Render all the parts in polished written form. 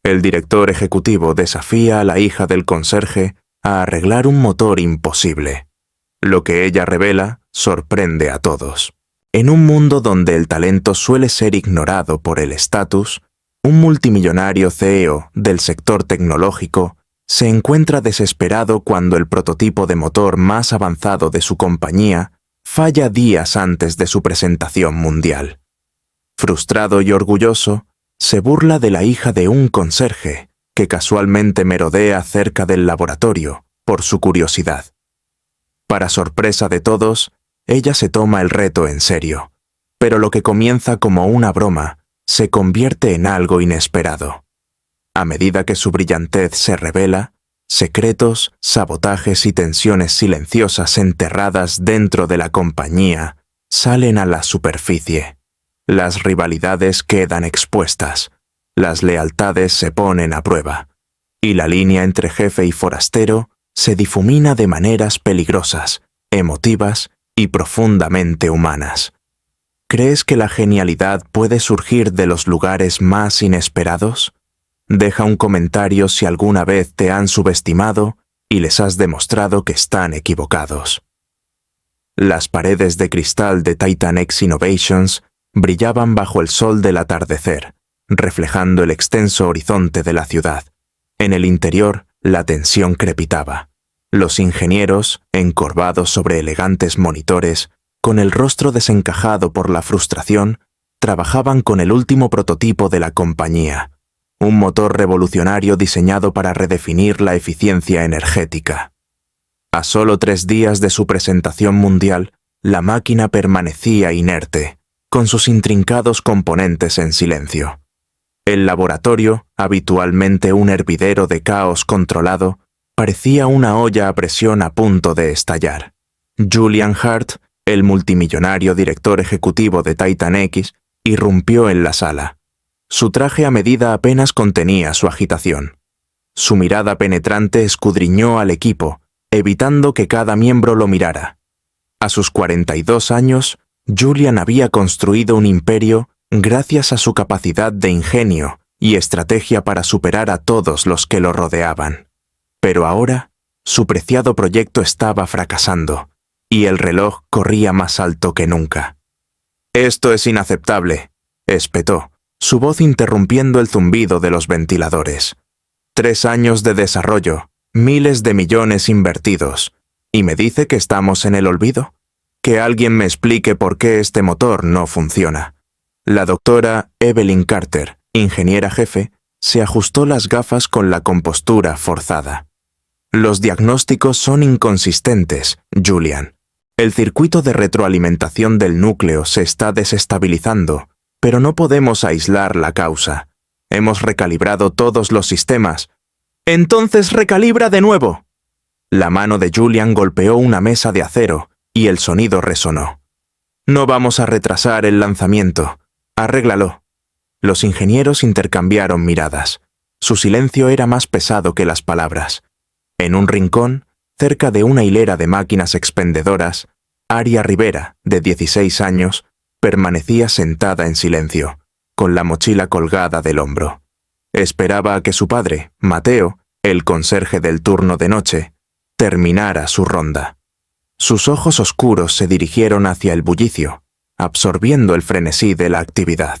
El director ejecutivo desafía a la hija del conserje a arreglar un motor imposible. Lo que ella revela sorprende a todos. En un mundo donde el talento suele ser ignorado por el estatus, un multimillonario CEO del sector tecnológico se encuentra desesperado cuando el prototipo de motor más avanzado de su compañía falla días antes de su presentación mundial. Frustrado y orgulloso, se burla de la hija de un conserje que casualmente merodea cerca del laboratorio por su curiosidad. Para sorpresa de todos, ella se toma el reto en serio, pero lo que comienza como una broma se convierte en algo inesperado. A medida que su brillantez se revela, secretos, sabotajes y tensiones silenciosas enterradas dentro de la compañía salen a la superficie. Las rivalidades quedan expuestas, las lealtades se ponen a prueba, y la línea entre jefe y forastero se difumina de maneras peligrosas, emotivas y profundamente humanas. ¿Crees que la genialidad puede surgir de los lugares más inesperados? Deja un comentario si alguna vez te han subestimado y les has demostrado que están equivocados. Las paredes de cristal de Titan X Innovations brillaban bajo el sol del atardecer, reflejando el extenso horizonte de la ciudad. En el interior, la tensión crepitaba. Los ingenieros, encorvados sobre elegantes monitores, con el rostro desencajado por la frustración, trabajaban con el último prototipo de la compañía, un motor revolucionario diseñado para redefinir la eficiencia energética. A solo 3 días de su presentación mundial, la máquina permanecía inerte, con sus intrincados componentes en silencio. El laboratorio, habitualmente un hervidero de caos controlado, parecía una olla a presión a punto de estallar. Julian Hart, el multimillonario director ejecutivo de Titan X, irrumpió en la sala. Su traje a medida apenas contenía su agitación. Su mirada penetrante escudriñó al equipo, evitando que cada miembro lo mirara. A sus 42 años, Julian había construido un imperio gracias a su capacidad de ingenio y estrategia para superar a todos los que lo rodeaban. Pero ahora, su preciado proyecto estaba fracasando, y el reloj corría más alto que nunca. «Esto es inaceptable», espetó, su voz interrumpiendo el zumbido de los ventiladores. 3 años de desarrollo, miles de millones invertidos, ¿y me dice que estamos en el olvido? Que alguien me explique por qué este motor no funciona. La doctora Evelyn Carter, ingeniera jefe, se ajustó las gafas con la compostura forzada. Los diagnósticos son inconsistentes, Julian. El circuito de retroalimentación del núcleo se está desestabilizando, pero no podemos aislar la causa. Hemos recalibrado todos los sistemas. ¡Entonces recalibra de nuevo! La mano de Julian golpeó una mesa de acero y el sonido resonó. No vamos a retrasar el lanzamiento. Arréglalo. Los ingenieros intercambiaron miradas. Su silencio era más pesado que las palabras. En un rincón, cerca de una hilera de máquinas expendedoras, Aria Rivera, de 16 años, permanecía sentada en silencio, con la mochila colgada del hombro. Esperaba a que su padre, Mateo, el conserje del turno de noche, terminara su ronda. Sus ojos oscuros se dirigieron hacia el bullicio, absorbiendo el frenesí de la actividad.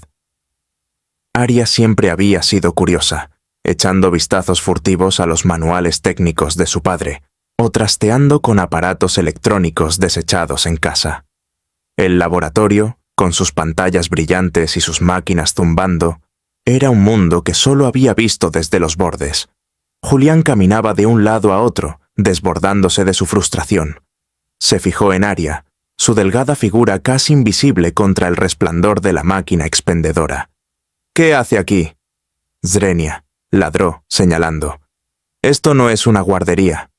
Aria siempre había sido curiosa, echando vistazos furtivos a los manuales técnicos de su padre, o trasteando con aparatos electrónicos desechados en casa. El laboratorio, con sus pantallas brillantes y sus máquinas zumbando, era un mundo que solo había visto desde los bordes. Julián caminaba de un lado a otro, desbordándose de su frustración. Se fijó en Aria, su delgada figura casi invisible contra el resplandor de la máquina expendedora. «¿Qué hace aquí?» «Zrenia», ladró, señalando. «Esto no es una guardería».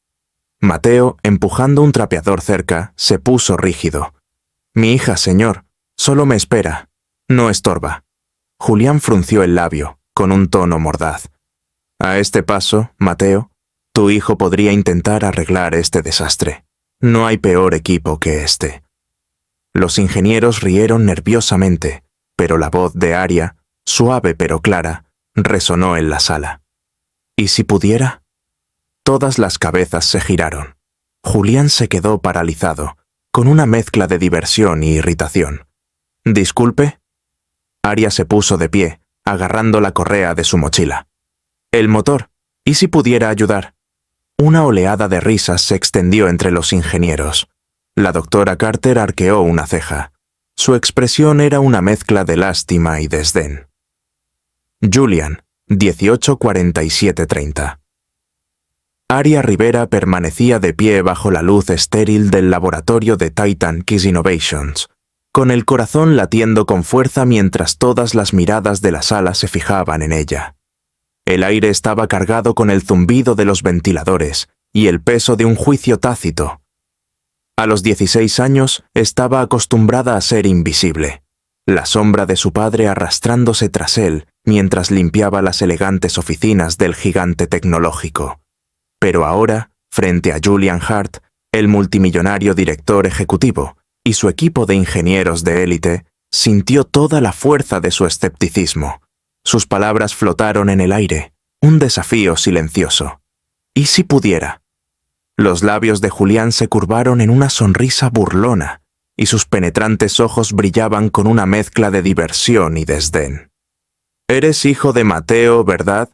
Mateo, empujando un trapeador cerca, se puso rígido. «Mi hija, señor, solo me espera. No estorba». Julián frunció el labio, con un tono mordaz. «A este paso, Mateo, tu hijo podría intentar arreglar este desastre. No hay peor equipo que este». Los ingenieros rieron nerviosamente, pero la voz de Aria, suave pero clara, resonó en la sala. ¿Y si pudiera? Todas las cabezas se giraron. Julián se quedó paralizado, con una mezcla de diversión y irritación. ¿Disculpe? Arya se puso de pie, agarrando la correa de su mochila. El motor. ¿Y si pudiera ayudar? Una oleada de risas se extendió entre los ingenieros. La doctora Carter arqueó una ceja. Su expresión era una mezcla de lástima y desdén. Julian, 18:47:30. Arya Rivera permanecía de pie bajo la luz estéril del laboratorio de Titan Kiss Innovations, con el corazón latiendo con fuerza mientras todas las miradas de la sala se fijaban en ella. El aire estaba cargado con el zumbido de los ventiladores y el peso de un juicio tácito. A los 16 años estaba acostumbrada a ser invisible, la sombra de su padre arrastrándose tras él mientras limpiaba las elegantes oficinas del gigante tecnológico. Pero ahora, frente a Julian Hart, el multimillonario director ejecutivo, y su equipo de ingenieros de élite, sintió toda la fuerza de su escepticismo. Sus palabras flotaron en el aire, un desafío silencioso. ¿Y si pudiera? Los labios de Julián se curvaron en una sonrisa burlona, y sus penetrantes ojos brillaban con una mezcla de diversión y desdén. «Eres hijo de Mateo, ¿verdad?»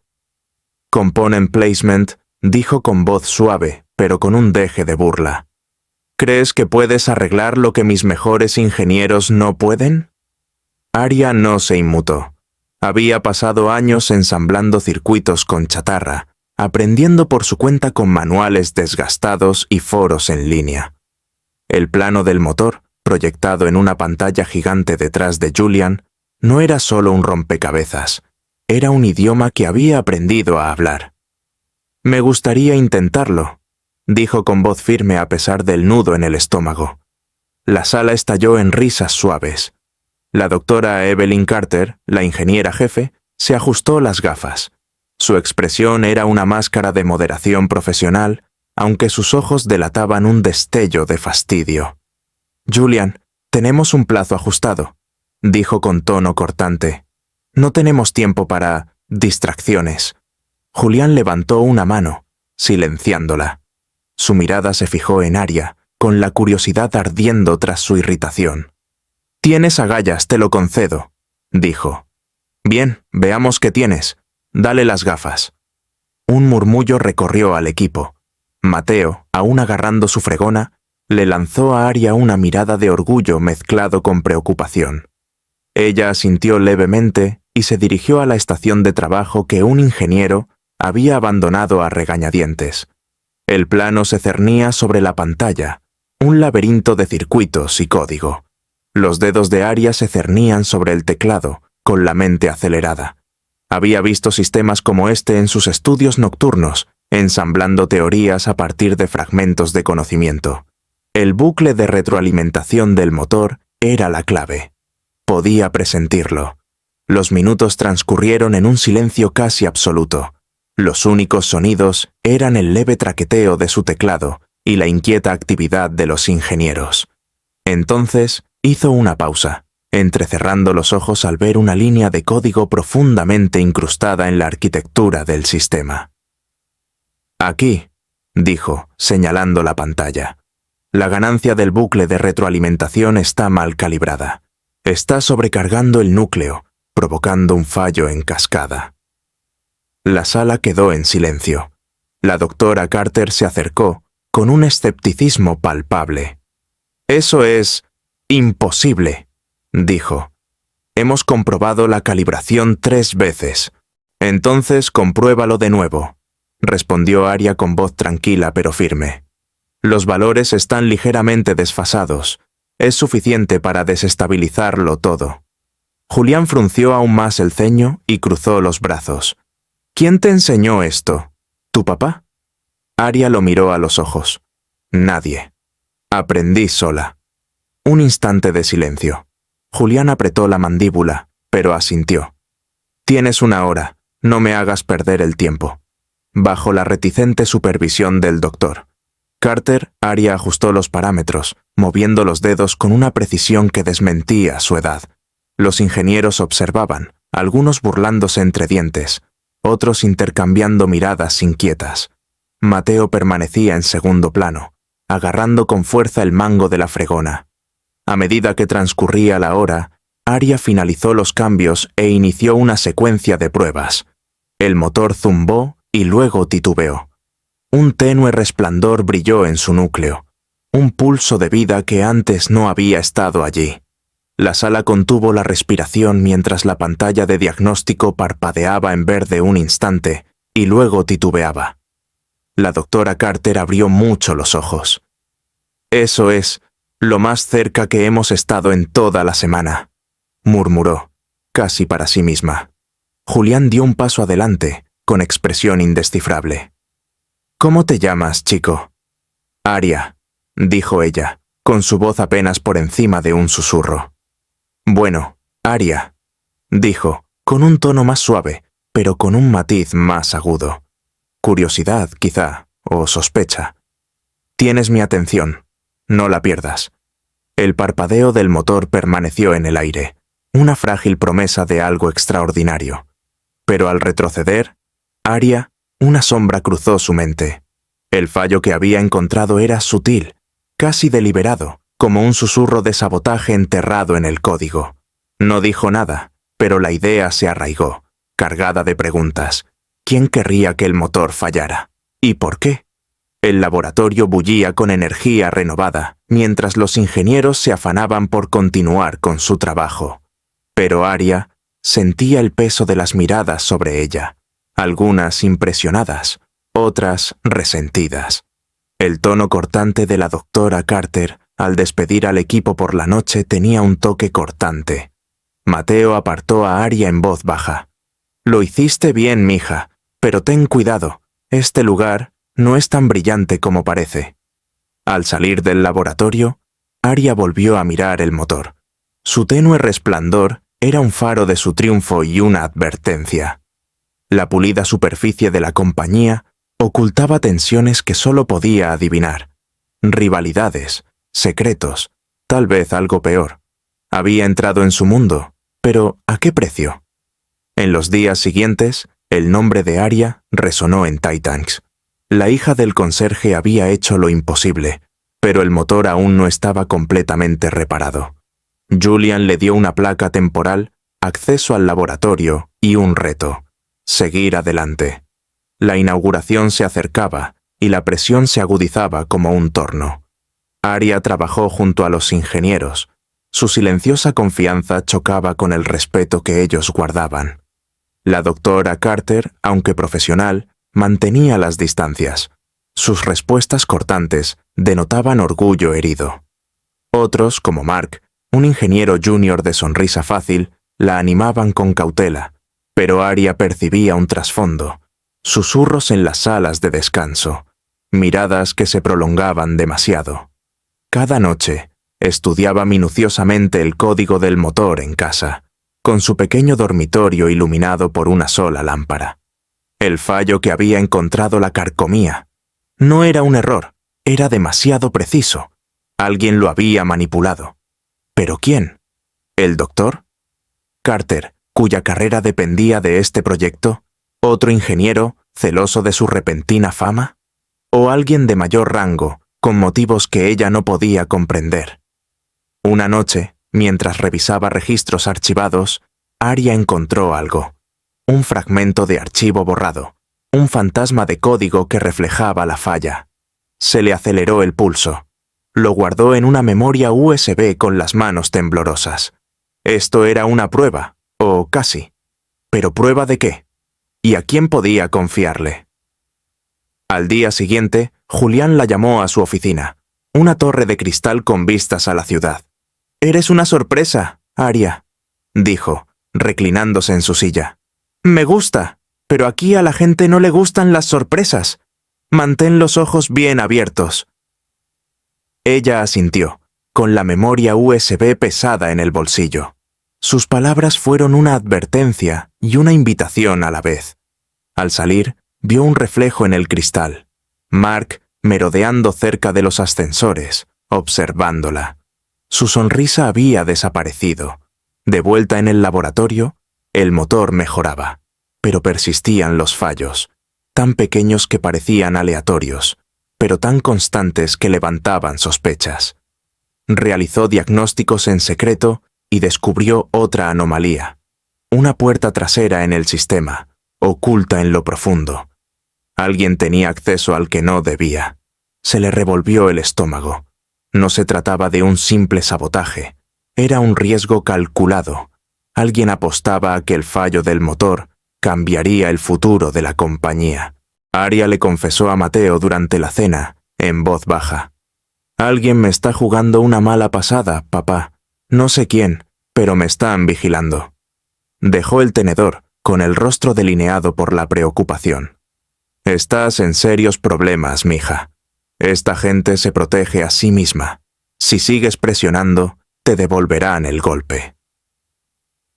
Component Placement dijo con voz suave, pero con un deje de burla. ¿Crees que puedes arreglar lo que mis mejores ingenieros no pueden? Arya no se inmutó. Había pasado años ensamblando circuitos con chatarra, aprendiendo por su cuenta con manuales desgastados y foros en línea. El plano del motor, proyectado en una pantalla gigante detrás de Julian, no era solo un rompecabezas, era un idioma que había aprendido a hablar. «Me gustaría intentarlo», dijo con voz firme a pesar del nudo en el estómago. La sala estalló en risas suaves. La doctora Evelyn Carter, la ingeniera jefe, se ajustó las gafas. Su expresión era una máscara de moderación profesional, aunque sus ojos delataban un destello de fastidio. «Julian, tenemos un plazo ajustado», dijo con tono cortante. «No tenemos tiempo para distracciones». Julián levantó una mano, silenciándola. Su mirada se fijó en Arya, con la curiosidad ardiendo tras su irritación. «Tienes agallas, te lo concedo», dijo. «Bien, veamos qué tienes. Dale las gafas». Un murmullo recorrió al equipo. Mateo, aún agarrando su fregona, le lanzó a Arya una mirada de orgullo mezclado con preocupación. Ella asintió levemente y se dirigió a la estación de trabajo que un ingeniero había abandonado a regañadientes. El plano se cernía sobre la pantalla, un laberinto de circuitos y código. Los dedos de Arya se cernían sobre el teclado, con la mente acelerada. Había visto sistemas como este en sus estudios nocturnos, ensamblando teorías a partir de fragmentos de conocimiento. El bucle de retroalimentación del motor era la clave. Podía presentirlo. Los minutos transcurrieron en un silencio casi absoluto. Los únicos sonidos eran el leve traqueteo de su teclado y la inquieta actividad de los ingenieros. Entonces hizo una pausa, entrecerrando los ojos al ver una línea de código profundamente incrustada en la arquitectura del sistema. «Aquí», dijo, señalando la pantalla. «La ganancia del bucle de retroalimentación está mal calibrada. Está sobrecargando el núcleo, provocando un fallo en cascada». La sala quedó en silencio. La doctora Carter se acercó, con un escepticismo palpable. «Eso es imposible», dijo. «Hemos comprobado la calibración 3 veces. Entonces compruébalo de nuevo», respondió Arya con voz tranquila pero firme. «Los valores están ligeramente desfasados. Es suficiente para desestabilizarlo todo». Julián frunció aún más el ceño y cruzó los brazos. «¿Quién te enseñó esto? ¿Tu papá?» Arya lo miró a los ojos. «Nadie. Aprendí sola». Un instante de silencio. Julián apretó la mandíbula, pero asintió. «Tienes 1 hora. No me hagas perder el tiempo». Bajo la reticente supervisión del doctor Carter, Arya ajustó los parámetros, moviendo los dedos con una precisión que desmentía su edad. Los ingenieros observaban, algunos burlándose entre dientes, otros intercambiando miradas inquietas. Mateo permanecía en segundo plano, agarrando con fuerza el mango de la fregona. A medida que transcurría la hora, Aria finalizó los cambios e inició una secuencia de pruebas. El motor zumbó y luego titubeó. Un tenue resplandor brilló en su núcleo, un pulso de vida que antes no había estado allí. La sala contuvo la respiración mientras la pantalla de diagnóstico parpadeaba en verde un instante y luego titubeaba. La doctora Carter abrió mucho los ojos. «Eso es lo más cerca que hemos estado en toda la semana», murmuró, casi para sí misma. Julián dio un paso adelante, con expresión indescifrable. «¿Cómo te llamas, chico?» «Aria», dijo ella, con su voz apenas por encima de un susurro. «Bueno, Aria», dijo, con un tono más suave, pero con un matiz más agudo. Curiosidad, quizá, o sospecha. «Tienes mi atención. No la pierdas». El parpadeo del motor permaneció en el aire, una frágil promesa de algo extraordinario. Pero al retroceder, Aria, una sombra cruzó su mente. El fallo que había encontrado era sutil, casi deliberado, como un susurro de sabotaje enterrado en el código. No dijo nada, pero la idea se arraigó, cargada de preguntas. ¿Quién querría que el motor fallara? ¿Y por qué? El laboratorio bullía con energía renovada, mientras los ingenieros se afanaban por continuar con su trabajo. Pero Aria sentía el peso de las miradas sobre ella, algunas impresionadas, otras resentidas. El tono cortante de la doctora Carter, al despedir al equipo por la noche, tenía un toque cortante. Mateo apartó a Aria en voz baja. «Lo hiciste bien, mija, pero ten cuidado, este lugar no es tan brillante como parece». Al salir del laboratorio, Aria volvió a mirar el motor. Su tenue resplandor era un faro de su triunfo y una advertencia. La pulida superficie de la compañía ocultaba tensiones que solo podía adivinar. Rivalidades, secretos, tal vez algo peor. Había entrado en su mundo, pero ¿a qué precio? En los días siguientes, el nombre de Aria resonó en Titans. La hija del conserje había hecho lo imposible, pero el motor aún no estaba completamente reparado. Julian le dio una placa temporal, acceso al laboratorio y un reto: seguir adelante. La inauguración se acercaba y la presión se agudizaba como un torno. Aria trabajó junto a los ingenieros. Su silenciosa confianza chocaba con el respeto que ellos guardaban. La doctora Carter, aunque profesional, mantenía las distancias. Sus respuestas cortantes denotaban orgullo herido. Otros, como Mark, un ingeniero junior de sonrisa fácil, la animaban con cautela, pero Aria percibía un trasfondo, susurros en las salas de descanso, miradas que se prolongaban demasiado. Cada noche, estudiaba minuciosamente el código del motor en casa, con su pequeño dormitorio iluminado por una sola lámpara. El fallo que había encontrado la carcomía. No era un error, era demasiado preciso. Alguien lo había manipulado. ¿Pero quién? ¿El doctor? ¿Carter, cuya carrera dependía de este proyecto? ¿Otro ingeniero, celoso de su repentina fama? ¿O alguien de mayor rango, con motivos que ella no podía comprender? Una noche, mientras revisaba registros archivados, Aria encontró algo. Un fragmento de archivo borrado, un fantasma de código que reflejaba la falla. Se le aceleró el pulso. Lo guardó en una memoria USB con las manos temblorosas. Esto era una prueba, o casi. ¿Pero prueba de qué? ¿Y a quién podía confiarle? Al día siguiente, Julián la llamó a su oficina, una torre de cristal con vistas a la ciudad. «Eres una sorpresa, Aria», dijo, reclinándose en su silla. «Me gusta, pero aquí a la gente no le gustan las sorpresas. Mantén los ojos bien abiertos». Ella asintió, con la memoria USB pesada en el bolsillo. Sus palabras fueron una advertencia y una invitación a la vez. Al salir, vio un reflejo en el cristal. Mark merodeando cerca de los ascensores, observándola. Su sonrisa había desaparecido. De vuelta en el laboratorio, El motor mejoraba, pero persistían los fallos, tan pequeños que parecían aleatorios, pero tan constantes que levantaban sospechas. Realizó diagnósticos en secreto y descubrió otra anomalía. Una puerta trasera en el sistema, oculta en lo profundo. Alguien tenía acceso al que no debía. Se le revolvió el estómago. No se trataba de un simple sabotaje. Era un riesgo calculado. Alguien apostaba a que el fallo del motor cambiaría el futuro de la compañía. Arya le confesó a Mateo durante la cena, en voz baja. «Alguien me está jugando una mala pasada, papá. No sé quién, pero me están vigilando». Dejó el tenedor, con el rostro delineado por la preocupación. «Estás en serios problemas, mija. Esta gente se protege a sí misma. Si sigues presionando, te devolverán el golpe».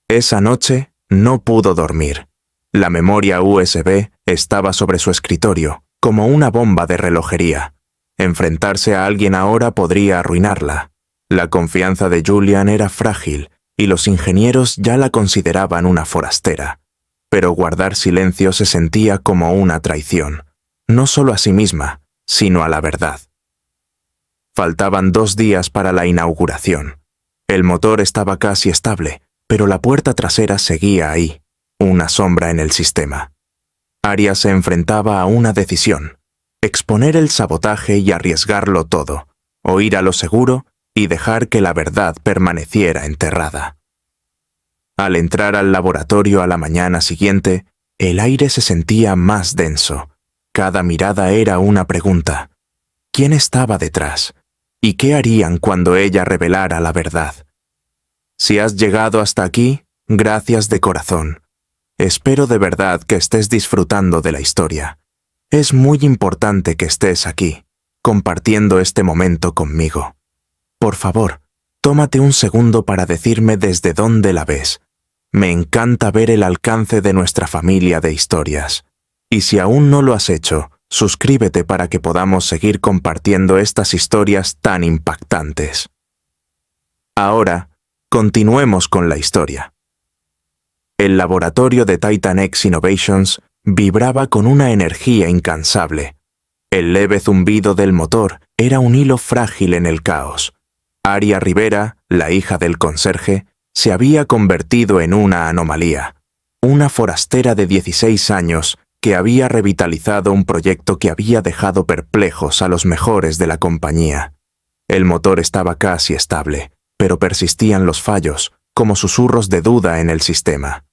Esa noche no pudo dormir. La memoria USB estaba sobre su escritorio, como una bomba de relojería. Enfrentarse a alguien ahora podría arruinarla. La confianza de Julian era frágil y los ingenieros ya la consideraban una forastera. Pero guardar silencio se sentía como una traición, no solo a sí misma, sino a la verdad. Faltaban 2 días para la inauguración. El motor estaba casi estable, pero la puerta trasera seguía ahí, una sombra en el sistema. Arya se enfrentaba a una decisión: exponer el sabotaje y arriesgarlo todo, o ir a lo seguro y dejar que la verdad permaneciera enterrada. Al entrar al laboratorio a la mañana siguiente, el aire se sentía más denso. Cada mirada era una pregunta. ¿Quién estaba detrás? ¿Y qué harían cuando ella revelara la verdad? Si has llegado hasta aquí, gracias de corazón. Espero de verdad que estés disfrutando de la historia. Es muy importante que estés aquí, compartiendo este momento conmigo. Por favor, tómate un segundo para decirme desde dónde la ves. Me encanta ver el alcance de nuestra familia de historias. Y si aún no lo has hecho, suscríbete para que podamos seguir compartiendo estas historias tan impactantes. Ahora, continuemos con la historia. El laboratorio de Titan X Innovations vibraba con una energía incansable. El leve zumbido del motor era un hilo frágil en el caos. Arya Rivera, la hija del conserje, se había convertido en una anomalía. Una forastera de 16 años que había revitalizado un proyecto que había dejado perplejos a los mejores de la compañía. El motor estaba casi estable, pero persistían los fallos, como susurros de duda en el sistema.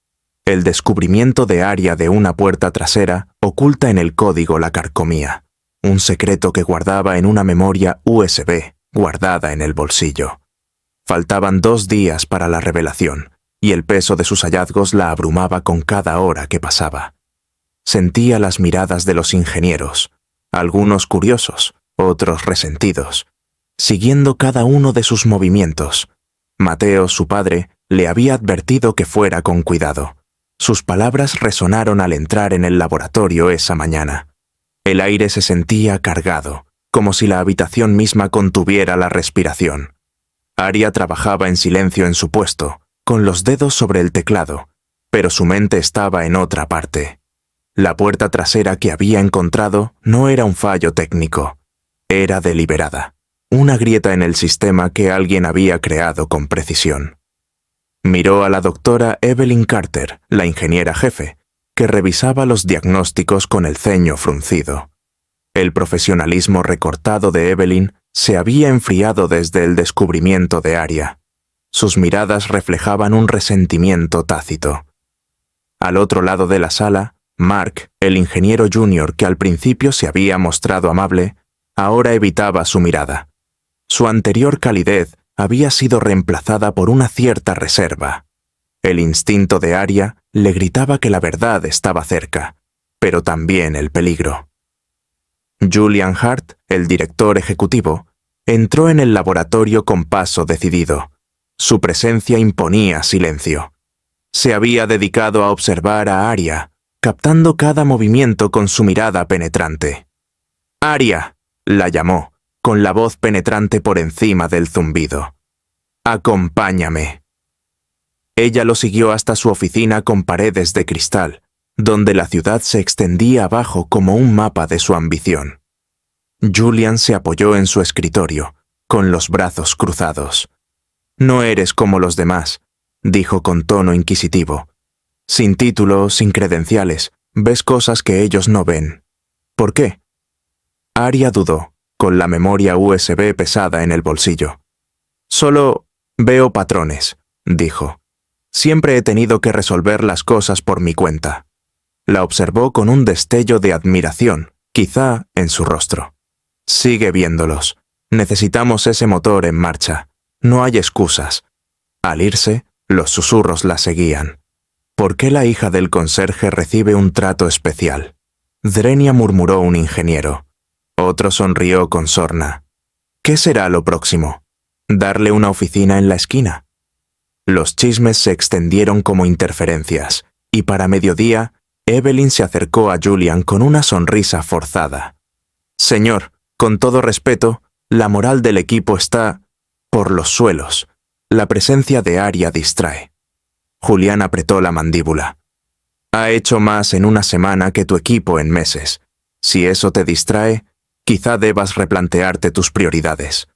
El descubrimiento de Arya de una puerta trasera oculta en el código la carcomía, un secreto que guardaba en una memoria USB guardada en el bolsillo. Faltaban 2 días para la revelación, y el peso de sus hallazgos la abrumaba con cada hora que pasaba. Sentía las miradas de los ingenieros, algunos curiosos, otros resentidos, siguiendo cada uno de sus movimientos. Mateo, su padre, le había advertido que fuera con cuidado. Sus palabras resonaron al entrar en el laboratorio esa mañana. El aire se sentía cargado, como si la habitación misma contuviera la respiración. Arya trabajaba en silencio en su puesto, con los dedos sobre el teclado, pero su mente estaba en otra parte. La puerta trasera que había encontrado no era un fallo técnico, era deliberada, una grieta en el sistema que alguien había creado con precisión. Miró a la doctora Evelyn Carter, la ingeniera jefe, que revisaba los diagnósticos con el ceño fruncido. El profesionalismo recortado de Evelyn se había enfriado desde el descubrimiento de Arya. Sus miradas reflejaban un resentimiento tácito. Al otro lado de la sala, Mark, el ingeniero junior que al principio se había mostrado amable, ahora evitaba su mirada. Su anterior calidez había sido reemplazada por una cierta reserva. El instinto de Arya le gritaba que la verdad estaba cerca, pero también el peligro. Julian Hart, el director ejecutivo, entró en el laboratorio con paso decidido. Su presencia imponía silencio. Se había dedicado a observar a Arya, captando cada movimiento con su mirada penetrante. «Arya», la llamó, con la voz penetrante por encima del zumbido. «Acompáñame». Ella lo siguió hasta su oficina con paredes de cristal, donde la ciudad se extendía abajo como un mapa de su ambición. Julian se apoyó en su escritorio, con los brazos cruzados. «No eres como los demás», dijo con tono inquisitivo. «Sin título, sin credenciales, ves cosas que ellos no ven. ¿Por qué?» Arya dudó, con la memoria USB pesada en el bolsillo. «Solo veo patrones», dijo. «Siempre he tenido que resolver las cosas por mi cuenta». La observó con un destello de admiración, quizá en su rostro. «Sigue viéndolos. Necesitamos ese motor en marcha. No hay excusas». Al irse, los susurros la seguían. «¿Por qué la hija del conserje recibe un trato especial?». Drenia murmuró un ingeniero. Otro sonrió con sorna. «¿Qué será lo próximo? ¿Darle una oficina en la esquina?». Los chismes se extendieron como interferencias, y para mediodía, Evelyn se acercó a Julian con una sonrisa forzada. «Señor, con todo respeto, la moral del equipo está por los suelos. La presencia de Arya distrae». Julián apretó la mandíbula. «Ha hecho más en una semana que tu equipo en meses. Si eso te distrae, quizá debas replantearte tus prioridades».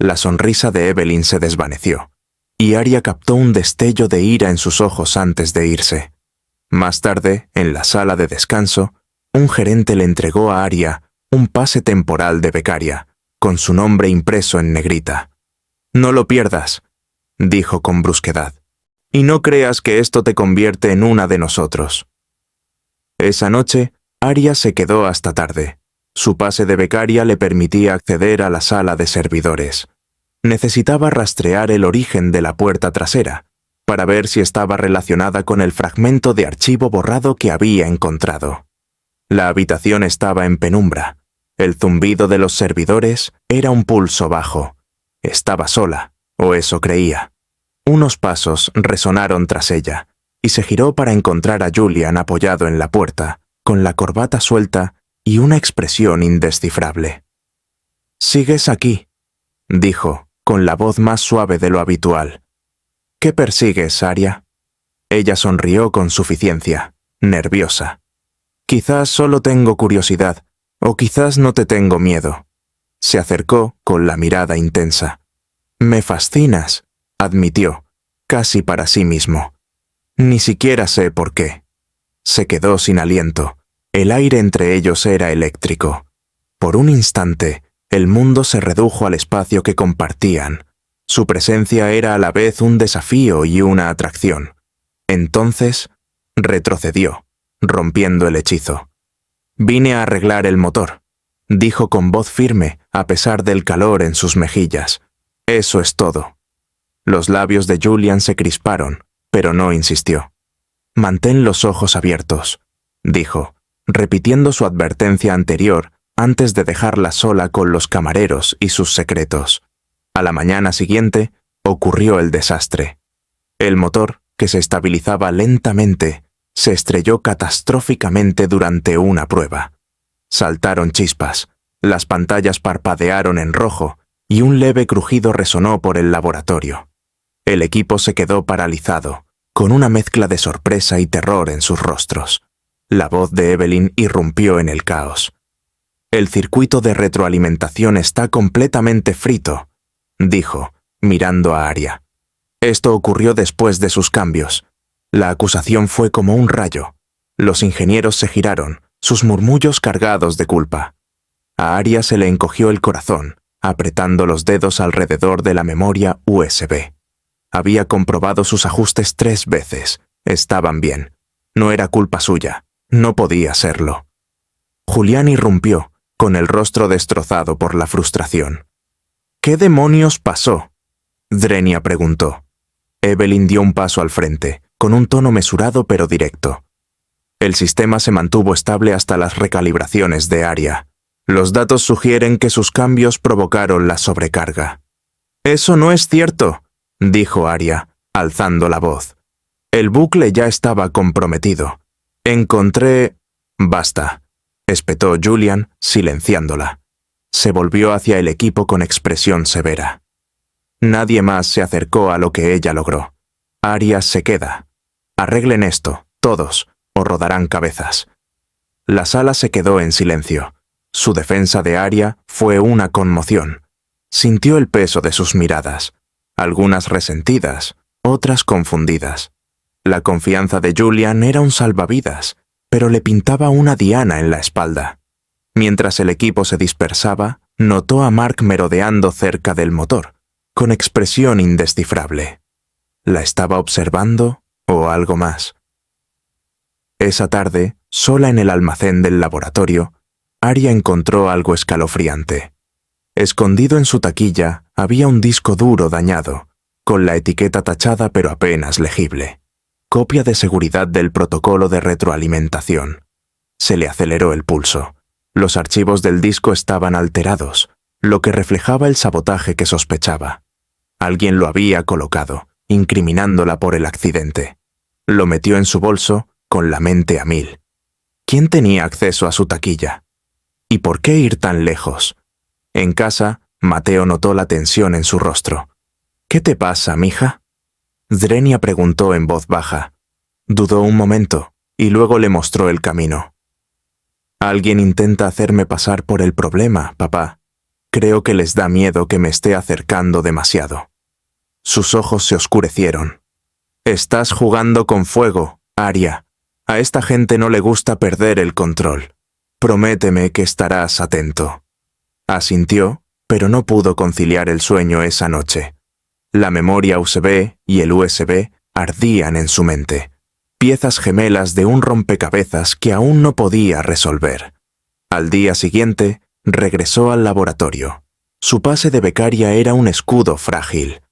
La sonrisa de Evelyn se desvaneció, y Arya captó un destello de ira en sus ojos antes de irse. Más tarde, en la sala de descanso, un gerente le entregó a Arya un pase temporal de becaria, con su nombre impreso en negrita. «No lo pierdas», dijo con brusquedad, «y no creas que esto te convierte en una de nosotros». Esa noche, Arya se quedó hasta tarde. Su pase de becaria le permitía acceder a la sala de servidores. Necesitaba rastrear el origen de la puerta trasera, para ver si estaba relacionada con el fragmento de archivo borrado que había encontrado. La habitación estaba en penumbra. El zumbido de los servidores era un pulso bajo. Estaba sola, o eso creía. Unos pasos resonaron tras ella, y se giró para encontrar a Julian apoyado en la puerta, con la corbata suelta y una expresión indescifrable. «¿Sigues aquí?», dijo, con la voz más suave de lo habitual. «¿Qué persigues, Arya?». Ella sonrió con suficiencia, nerviosa. «Quizás solo tengo curiosidad, o quizás no te tengo miedo». Se acercó con la mirada intensa. «Me fascinas», admitió, casi para sí mismo. «Ni siquiera sé por qué». Se quedó sin aliento. El aire entre ellos era eléctrico. Por un instante, el mundo se redujo al espacio que compartían. Su presencia era a la vez un desafío y una atracción. Entonces, retrocedió, rompiendo el hechizo. «Vine a arreglar el motor», dijo con voz firme, a pesar del calor en sus mejillas. «Eso es todo». Los labios de Julian se crisparon, pero no insistió. «Mantén los ojos abiertos», dijo, repitiendo su advertencia anterior antes de dejarla sola con los camareros y sus secretos. A la mañana siguiente, ocurrió el desastre. El motor, que se estabilizaba lentamente, se estrelló catastróficamente durante una prueba. Saltaron chispas, las pantallas parpadearon en rojo y un leve crujido resonó por el laboratorio. El equipo se quedó paralizado, con una mezcla de sorpresa y terror en sus rostros. La voz de Evelyn irrumpió en el caos. «El circuito de retroalimentación está completamente frito», dijo, mirando a Arya. «Esto ocurrió después de sus cambios». La acusación fue como un rayo. Los ingenieros se giraron, sus murmullos cargados de culpa. A Arya se le encogió el corazón, apretando los dedos alrededor de la memoria USB. Había comprobado sus ajustes 3 veces. Estaban bien. No era culpa suya. No podía serlo. Julián irrumpió, con el rostro destrozado por la frustración. «¿Qué demonios pasó?», Drenia preguntó. Evelyn dio un paso al frente, con un tono mesurado pero directo. «El sistema se mantuvo estable hasta las recalibraciones de Arya. Los datos sugieren que sus cambios provocaron la sobrecarga». «Eso no es cierto», dijo Arya, alzando la voz. «El bucle ya estaba comprometido. Encontré...». «Basta», espetó Julian, silenciándola. Se volvió hacia el equipo con expresión severa. Nadie más se acercó a lo que ella logró. Arya se queda. Arreglen esto, todos, o rodarán cabezas. La sala se quedó en silencio. Su defensa de Arya fue una conmoción. Sintió el peso de sus miradas, algunas resentidas, otras confundidas. La confianza de Julian era un salvavidas, pero le pintaba una diana en la espalda. Mientras el equipo se dispersaba, notó a Mark merodeando cerca del motor, con expresión indescifrable. ¿La estaba observando o algo más? Esa tarde, sola en el almacén del laboratorio, Arya encontró algo escalofriante. Escondido en su taquilla había un disco duro dañado, con la etiqueta tachada pero apenas legible. Copia de seguridad del protocolo de retroalimentación. Se le aceleró el pulso. Los archivos del disco estaban alterados, lo que reflejaba el sabotaje que sospechaba. Alguien lo había colocado, incriminándola por el accidente. Lo metió en su bolso, con la mente a mil. ¿Quién tenía acceso a su taquilla? ¿Y por qué ir tan lejos? En casa, Mateo notó la tensión en su rostro. ¿Qué te pasa, mija? Drenia preguntó en voz baja. Dudó un momento, y luego le mostró el camino. Alguien intenta hacerme pasar por el problema, papá. Creo que les da miedo que me esté acercando demasiado. Sus ojos se oscurecieron. Estás jugando con fuego, Arya. A esta gente no le gusta perder el control. Prométeme que estarás atento. Asintió, pero no pudo conciliar el sueño esa noche. La memoria USB y el USB ardían en su mente, piezas gemelas de un rompecabezas que aún no podía resolver. Al día siguiente, regresó al laboratorio. Su pase de becaria era un escudo frágil.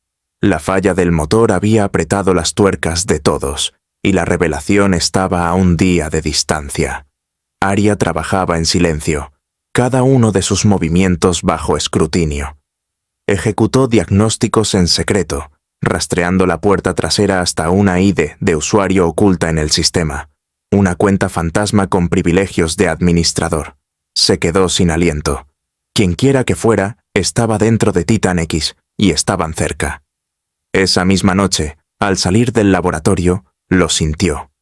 La falla del motor había apretado las tuercas de todos, y la revelación estaba a un día de distancia. Arya trabajaba en silencio, cada uno de sus movimientos bajo escrutinio. Ejecutó diagnósticos en secreto, rastreando la puerta trasera hasta una ID de usuario oculta en el sistema, una cuenta fantasma con privilegios de administrador. Se quedó sin aliento. Quienquiera que fuera, estaba dentro de Titan X y estaban cerca. Esa misma noche, al salir del laboratorio, lo sintió.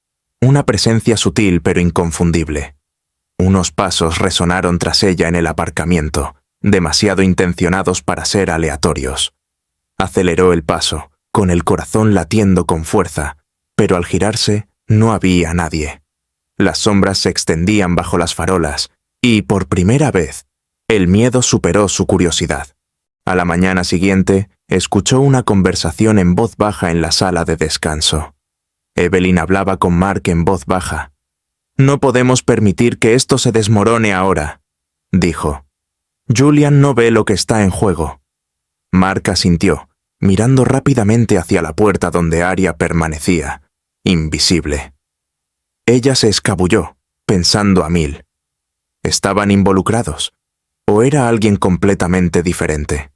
Una presencia sutil pero inconfundible. Unos pasos resonaron tras ella en el aparcamiento, demasiado intencionados para ser aleatorios. Aceleró el paso, con el corazón latiendo con fuerza, pero al girarse no había nadie. Las sombras se extendían bajo las farolas y, por primera vez, el miedo superó su curiosidad. A la mañana siguiente, escuchó una conversación en voz baja en la sala de descanso. Evelyn hablaba con Mark en voz baja. «No podemos permitir que esto se desmorone ahora», dijo. «Julian no ve lo que está en juego». Mark asintió, mirando rápidamente hacia la puerta donde Arya permanecía, invisible. Ella se escabulló, pensando a mil. ¿Estaban involucrados? ¿O era alguien completamente diferente?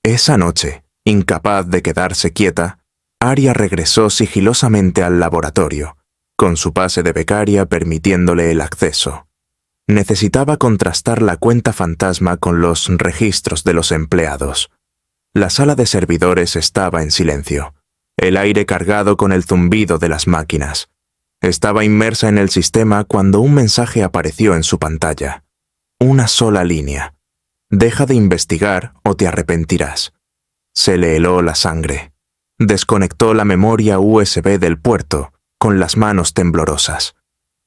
Esa noche, incapaz de quedarse quieta, Arya regresó sigilosamente al laboratorio, con su pase de becaria permitiéndole el acceso. Necesitaba contrastar la cuenta fantasma con los registros de los empleados. La sala de servidores estaba en silencio, el aire cargado con el zumbido de las máquinas. Estaba inmersa en el sistema cuando un mensaje apareció en su pantalla. Una sola línea. «Deja de investigar o te arrepentirás». Se le heló la sangre. Desconectó la memoria USB del puerto, con las manos temblorosas.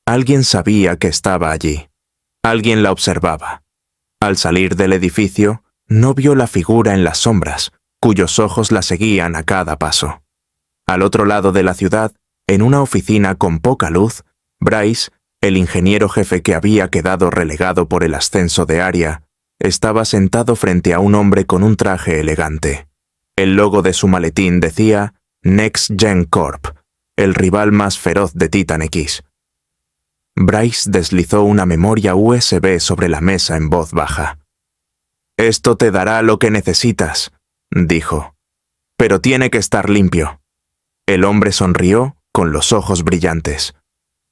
Alguien sabía que estaba allí. Alguien la observaba. Al salir del edificio, no vio la figura en las sombras, cuyos ojos la seguían a cada paso. Al otro lado de la ciudad, en una oficina con poca luz, Bryce, el ingeniero jefe que había quedado relegado por el ascenso de Arya, estaba sentado frente a un hombre con un traje elegante. El logo de su maletín decía Next Gen Corp, el rival más feroz de Titan X. Bryce deslizó una memoria USB sobre la mesa en voz baja. «Esto te dará lo que necesitas», dijo. «Pero tiene que estar limpio». El hombre sonrió con los ojos brillantes.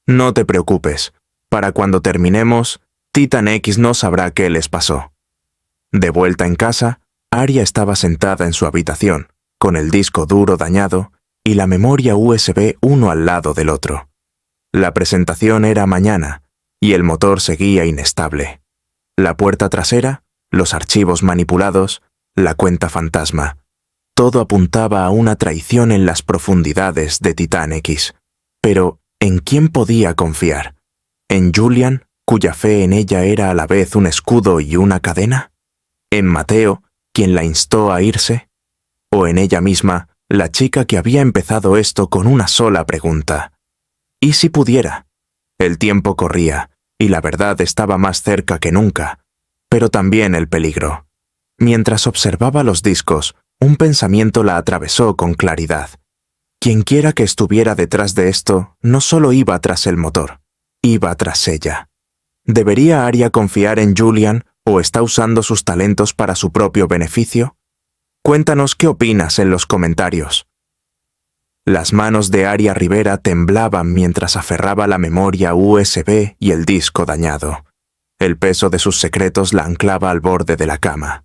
«No te preocupes. Para cuando terminemos, Titan X no sabrá qué les pasó». De vuelta en casa, Arya estaba sentada en su habitación, con el disco duro dañado, y la memoria USB uno al lado del otro. La presentación era mañana, y el motor seguía inestable. La puerta trasera, los archivos manipulados, la cuenta fantasma. Todo apuntaba a una traición en las profundidades de Titán X. Pero, ¿en quién podía confiar? ¿En Julian, cuya fe en ella era a la vez un escudo y una cadena? ¿En Mateo, quien la instó a irse? ¿O en ella misma, la chica que había empezado esto con una sola pregunta? ¿Y si pudiera? El tiempo corría, y la verdad estaba más cerca que nunca, pero también el peligro. Mientras observaba los discos, un pensamiento la atravesó con claridad. Quienquiera que estuviera detrás de esto no solo iba tras el motor, iba tras ella. ¿Debería Aria confiar en Julian o está usando sus talentos para su propio beneficio? Cuéntanos qué opinas en los comentarios. Las manos de Aria Rivera temblaban mientras aferraba la memoria USB y el disco dañado. El peso de sus secretos la anclaba al borde de la cama.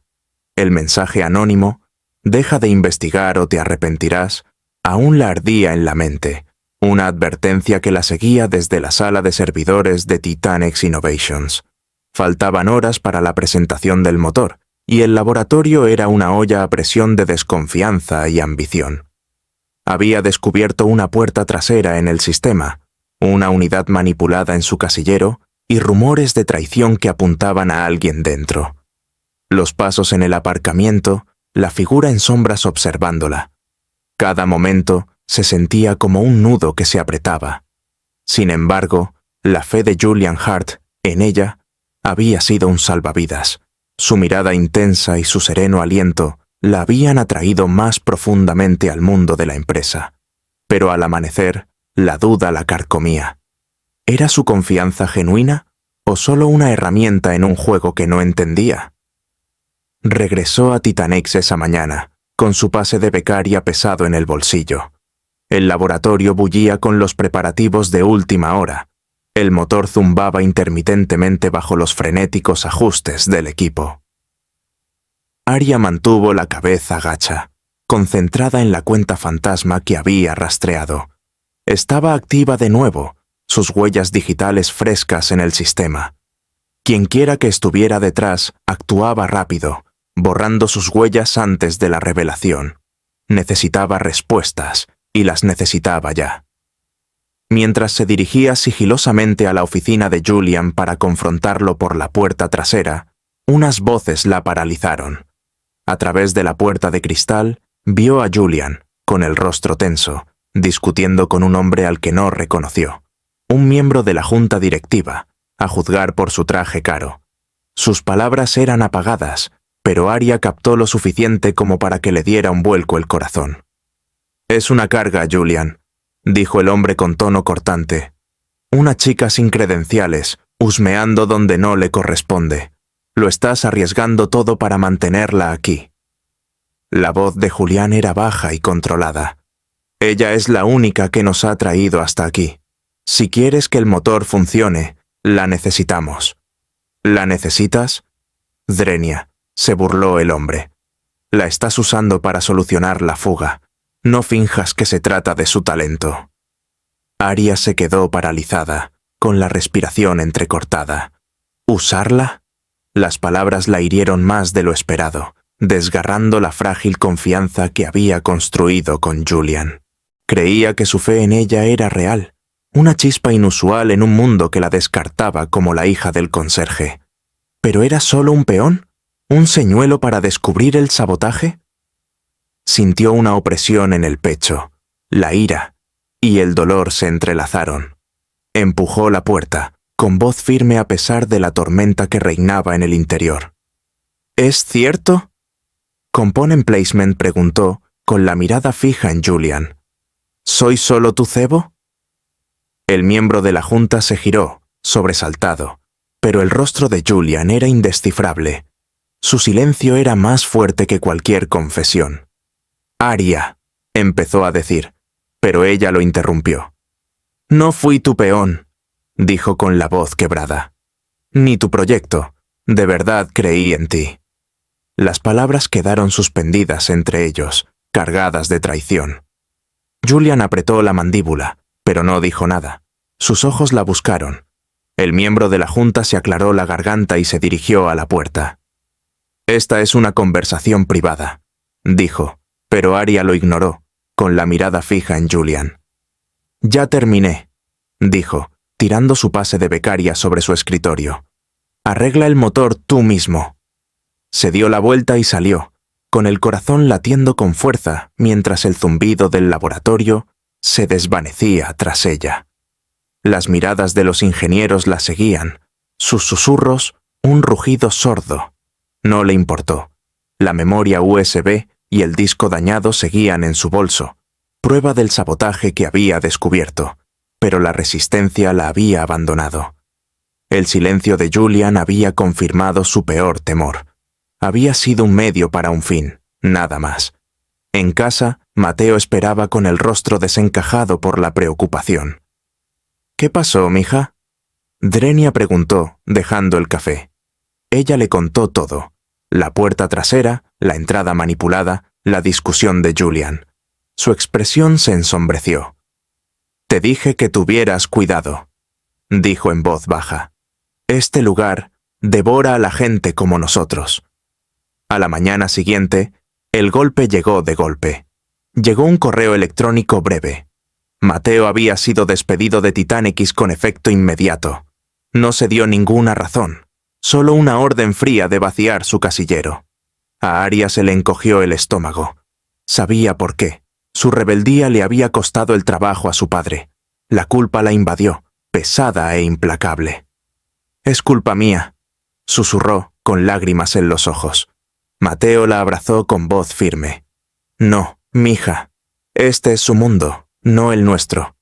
El mensaje anónimo, «Deja de investigar o te arrepentirás», aún la ardía en la mente, una advertencia que la seguía desde la sala de servidores de Titan X Innovations. Faltaban horas para la presentación del motor, y el laboratorio era una olla a presión de desconfianza y ambición. Había descubierto una puerta trasera en el sistema, una unidad manipulada en su casillero y rumores de traición que apuntaban a alguien dentro. Los pasos en el aparcamiento, la figura en sombras observándola. Cada momento se sentía como un nudo que se apretaba. Sin embargo, la fe de Julian Hart en ella había sido un salvavidas. Su mirada intensa y su sereno aliento la habían atraído más profundamente al mundo de la empresa. Pero al amanecer, la duda la carcomía. ¿Era su confianza genuina o solo una herramienta en un juego que no entendía? Regresó a Titanex esa mañana, con su pase de becaria pesado en el bolsillo. El laboratorio bullía con los preparativos de última hora. El motor zumbaba intermitentemente bajo los frenéticos ajustes del equipo. Aria mantuvo la cabeza gacha, concentrada en la cuenta fantasma que había rastreado. Estaba activa de nuevo, sus huellas digitales frescas en el sistema. Quienquiera que estuviera detrás actuaba rápido, borrando sus huellas antes de la revelación. Necesitaba respuestas, y las necesitaba ya. Mientras se dirigía sigilosamente a la oficina de Julian para confrontarlo por la puerta trasera, unas voces la paralizaron. A través de la puerta de cristal, vio a Julian, con el rostro tenso, discutiendo con un hombre al que no reconoció, un miembro de la junta directiva, a juzgar por su traje caro. Sus palabras eran apagadas, pero Aria captó lo suficiente como para que le diera un vuelco el corazón. «Es una carga, Julian», dijo el hombre con tono cortante. «Una chica sin credenciales, husmeando donde no le corresponde. Lo estás arriesgando todo para mantenerla aquí». La voz de Julián era baja y controlada. «Ella es la única que nos ha traído hasta aquí. Si quieres que el motor funcione, la necesitamos». «¿La necesitas?» «Drenia», se burló el hombre. «La estás usando para solucionar la fuga. No finjas que se trata de su talento». Aria se quedó paralizada, con la respiración entrecortada. ¿Usarla? Las palabras la hirieron más de lo esperado, desgarrando la frágil confianza que había construido con Julian. Creía que su fe en ella era real, una chispa inusual en un mundo que la descartaba como la hija del conserje. ¿Pero era solo un peón? ¿Un señuelo para descubrir el sabotaje? Sintió una opresión en el pecho, la ira y el dolor se entrelazaron. Empujó la puerta, con voz firme a pesar de la tormenta que reinaba en el interior. «¿Es cierto?», Component Placement preguntó, con la mirada fija en Julian. «¿Soy solo tu cebo?». El miembro de la junta se giró, sobresaltado, pero el rostro de Julian era indescifrable. Su silencio era más fuerte que cualquier confesión. «Aria», empezó a decir, pero ella lo interrumpió. «No fui tu peón», dijo con la voz quebrada. «Ni tu proyecto. De verdad creí en ti». Las palabras quedaron suspendidas entre ellos, cargadas de traición. Julian apretó la mandíbula, pero no dijo nada. Sus ojos la buscaron. El miembro de la junta se aclaró la garganta y se dirigió a la puerta. «Esta es una conversación privada», dijo, pero Arya lo ignoró, con la mirada fija en Julian. «Ya terminé», dijo, tirando su pase de becaria sobre su escritorio. «Arregla el motor tú mismo». Se dio la vuelta y salió, con el corazón latiendo con fuerza mientras el zumbido del laboratorio se desvanecía tras ella. Las miradas de los ingenieros la seguían, sus susurros un rugido sordo. No le importó. La memoria USB y el disco dañado seguían en su bolso, prueba del sabotaje que había descubierto, pero la resistencia la había abandonado. El silencio de Julian había confirmado su peor temor. Había sido un medio para un fin, nada más. En casa, Mateo esperaba con el rostro desencajado por la preocupación. «¿Qué pasó, mija?», Drenia preguntó, dejando el café. Ella le contó todo: la puerta trasera, la entrada manipulada, la discusión de Julian. Su expresión se ensombreció. «Te dije que tuvieras cuidado», dijo en voz baja. «Este lugar devora a la gente como nosotros». A la mañana siguiente, el golpe llegó de golpe. Llegó un correo electrónico breve. Mateo había sido despedido de Titanex con efecto inmediato. No se dio ninguna razón, solo una orden fría de vaciar su casillero. A Arya se le encogió el estómago. Sabía por qué. Su rebeldía le había costado el trabajo a su padre. La culpa la invadió, pesada e implacable. «Es culpa mía», susurró, con lágrimas en los ojos. Mateo la abrazó con voz firme. «No, mija. Este es su mundo, no el nuestro.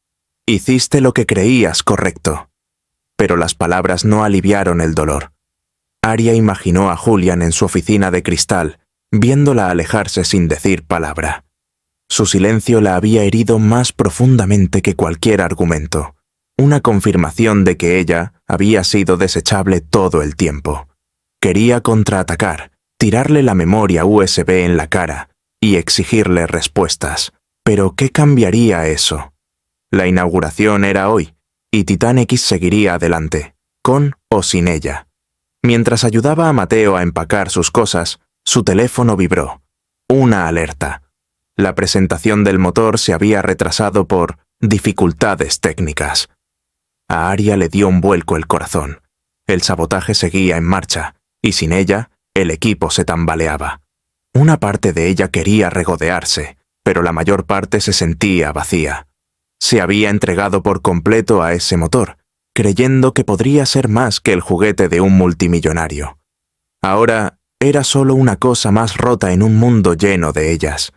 Hiciste lo que creías correcto». Pero las palabras no aliviaron el dolor. Arya imaginó a Julian en su oficina de cristal, viéndola alejarse sin decir palabra. Su silencio la había herido más profundamente que cualquier argumento, una confirmación de que ella había sido desechable todo el tiempo. Quería contraatacar, tirarle la memoria USB en la cara y exigirle respuestas. Pero ¿qué cambiaría eso? La inauguración era hoy, y Titanex seguiría adelante, con o sin ella. Mientras ayudaba a Mateo a empacar sus cosas, su teléfono vibró. Una alerta. La presentación del motor se había retrasado por dificultades técnicas. A Arya le dio un vuelco el corazón. El sabotaje seguía en marcha, y sin ella, el equipo se tambaleaba. Una parte de ella quería regodearse, pero la mayor parte se sentía vacía. Se había entregado por completo a ese motor, creyendo que podría ser más que el juguete de un multimillonario. Ahora era solo una cosa más rota en un mundo lleno de ellas.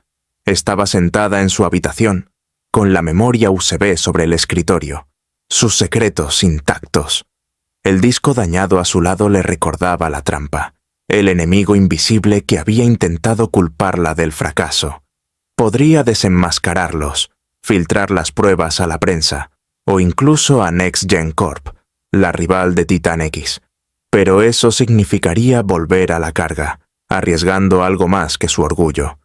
Estaba sentada en su habitación, con la memoria USB sobre el escritorio, sus secretos intactos. El disco dañado a su lado le recordaba la trampa, el enemigo invisible que había intentado culparla del fracaso. Podría desenmascararlos, filtrar las pruebas a la prensa, o incluso a Next Gen Corp, la rival de Titanex. Pero eso significaría volver a la carga, arriesgando algo más que su orgullo.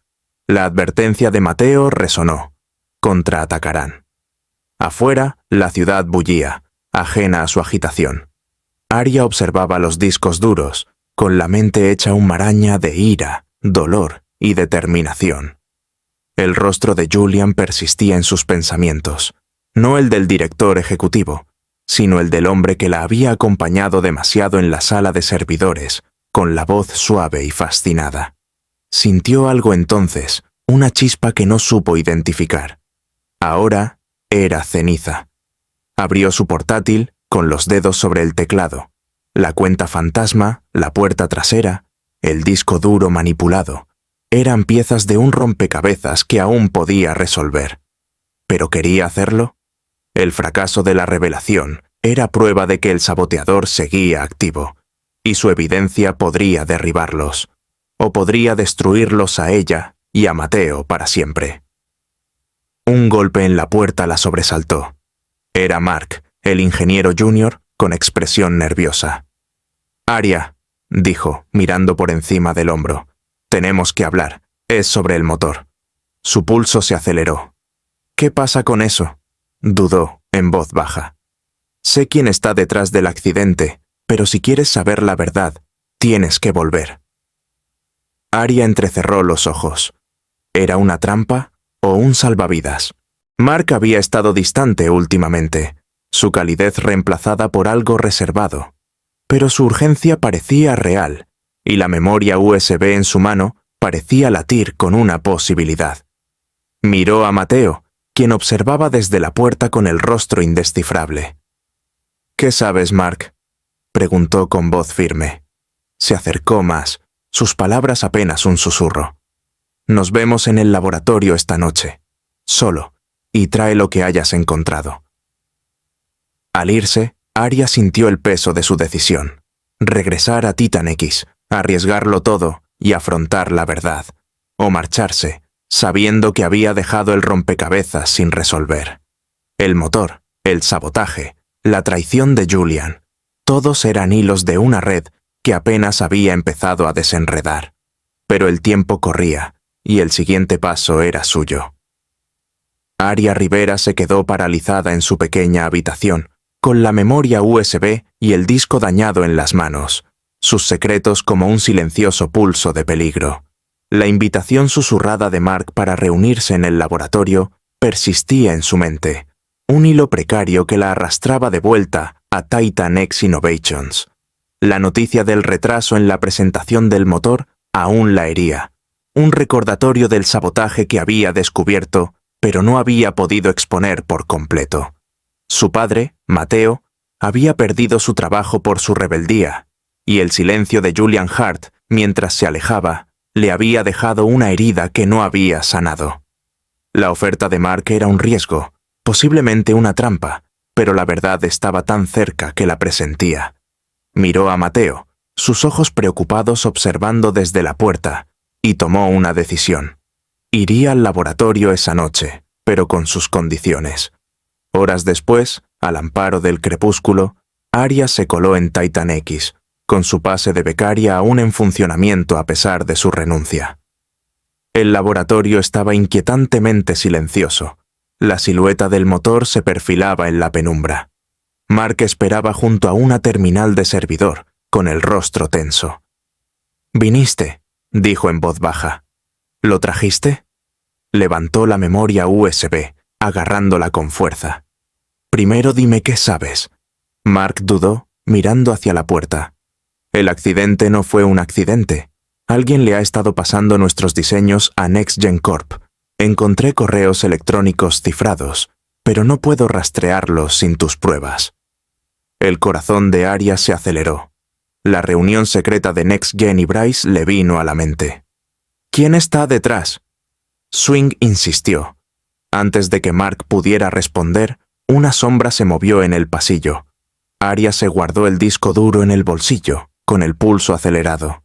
La advertencia de Mateo resonó. Contraatacarán. Afuera, la ciudad bullía, ajena a su agitación. Arya observaba los discos duros, con la mente hecha un maraña de ira, dolor y determinación. El rostro de Julian persistía en sus pensamientos, no el del director ejecutivo, sino el del hombre que la había acompañado demasiado en la sala de servidores, con la voz suave y fascinada. Sintió algo entonces, una chispa que no supo identificar. Ahora era ceniza. Abrió su portátil, con los dedos sobre el teclado. La cuenta fantasma, la puerta trasera, el disco duro manipulado, eran piezas de un rompecabezas que aún podía resolver. ¿Pero quería hacerlo? El fracaso de la revelación era prueba de que el saboteador seguía activo, y su evidencia podría derribarlos, o podría destruirlos a ella y a Mateo para siempre. Un golpe en la puerta la sobresaltó. Era Mark, el ingeniero junior, con expresión nerviosa. «Arya», dijo, mirando por encima del hombro, «tenemos que hablar. Es sobre el motor». Su pulso se aceleró. ¿Qué pasa con eso? Dudó, en voz baja. Sé quién está detrás del accidente, pero si quieres saber la verdad, tienes que volver. Arya entrecerró los ojos. ¿Era una trampa o un salvavidas? Mark había estado distante últimamente, su calidez reemplazada por algo reservado. Pero su urgencia parecía real, y la memoria USB en su mano parecía latir con una posibilidad. Miró a Mateo, quien observaba desde la puerta con el rostro indescifrable. ¿Qué sabes, Mark?, preguntó con voz firme. Se acercó más, sus palabras apenas un susurro. Nos vemos en el laboratorio esta noche, solo, y trae lo que hayas encontrado. Al irse, Arya sintió el peso de su decisión. Regresar a Titan X, arriesgarlo todo y afrontar la verdad. O marcharse, sabiendo que había dejado el rompecabezas sin resolver. El motor, el sabotaje, la traición de Julian, todos eran hilos de una red que apenas había empezado a desenredar. Pero el tiempo corría, y el siguiente paso era suyo. Arya Rivera se quedó paralizada en su pequeña habitación, con la memoria USB y el disco dañado en las manos, sus secretos como un silencioso pulso de peligro. La invitación susurrada de Mark para reunirse en el laboratorio persistía en su mente, un hilo precario que la arrastraba de vuelta a Titan X Innovations. La noticia del retraso en la presentación del motor aún la hería, un recordatorio del sabotaje que había descubierto, pero no había podido exponer por completo. Su padre, Mateo, había perdido su trabajo por su rebeldía, y el silencio de Julian Hart, mientras se alejaba, le había dejado una herida que no había sanado. La oferta de Mark era un riesgo, posiblemente una trampa, pero la verdad estaba tan cerca que la presentía. Miró a Mateo, sus ojos preocupados observando desde la puerta, y tomó una decisión. Iría al laboratorio esa noche, pero con sus condiciones. Horas después, al amparo del crepúsculo, Arya se coló en Titan X, con su pase de becaria aún en funcionamiento a pesar de su renuncia. El laboratorio estaba inquietantemente silencioso. La silueta del motor se perfilaba en la penumbra. Mark esperaba junto a una terminal de servidor, con el rostro tenso. «Viniste», dijo en voz baja. «¿Lo trajiste?» Levantó la memoria USB, agarrándola con fuerza. «Primero dime qué sabes». Mark dudó, mirando hacia la puerta. «El accidente no fue un accidente. Alguien le ha estado pasando nuestros diseños a NextGen Corp. Encontré correos electrónicos cifrados, pero no puedo rastrearlos sin tus pruebas». El corazón de Arya se aceleró. La reunión secreta de NextGen y Bryce le vino a la mente. «¿Quién está detrás?». Swing insistió. Antes de que Mark pudiera responder, una sombra se movió en el pasillo. Arya se guardó el disco duro en el bolsillo, con el pulso acelerado.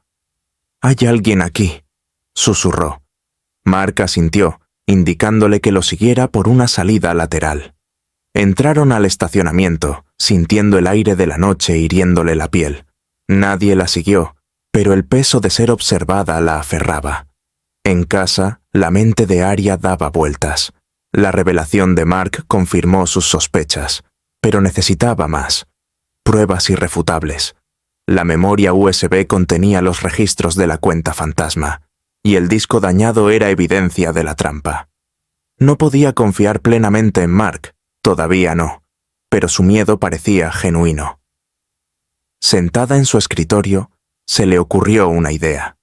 «Hay alguien aquí», susurró. Mark asintió, indicándole que lo siguiera por una salida lateral. Entraron al estacionamiento, sintiendo el aire de la noche hiriéndole la piel. Nadie la siguió, pero el peso de ser observada la aferraba. En casa, la mente de Arya daba vueltas. La revelación de Mark confirmó sus sospechas, pero necesitaba más. Pruebas irrefutables. La memoria USB contenía los registros de la cuenta fantasma, y el disco dañado era evidencia de la trampa. No podía confiar plenamente en Mark, todavía no, pero su miedo parecía genuino. Sentada en su escritorio, se le ocurrió una idea.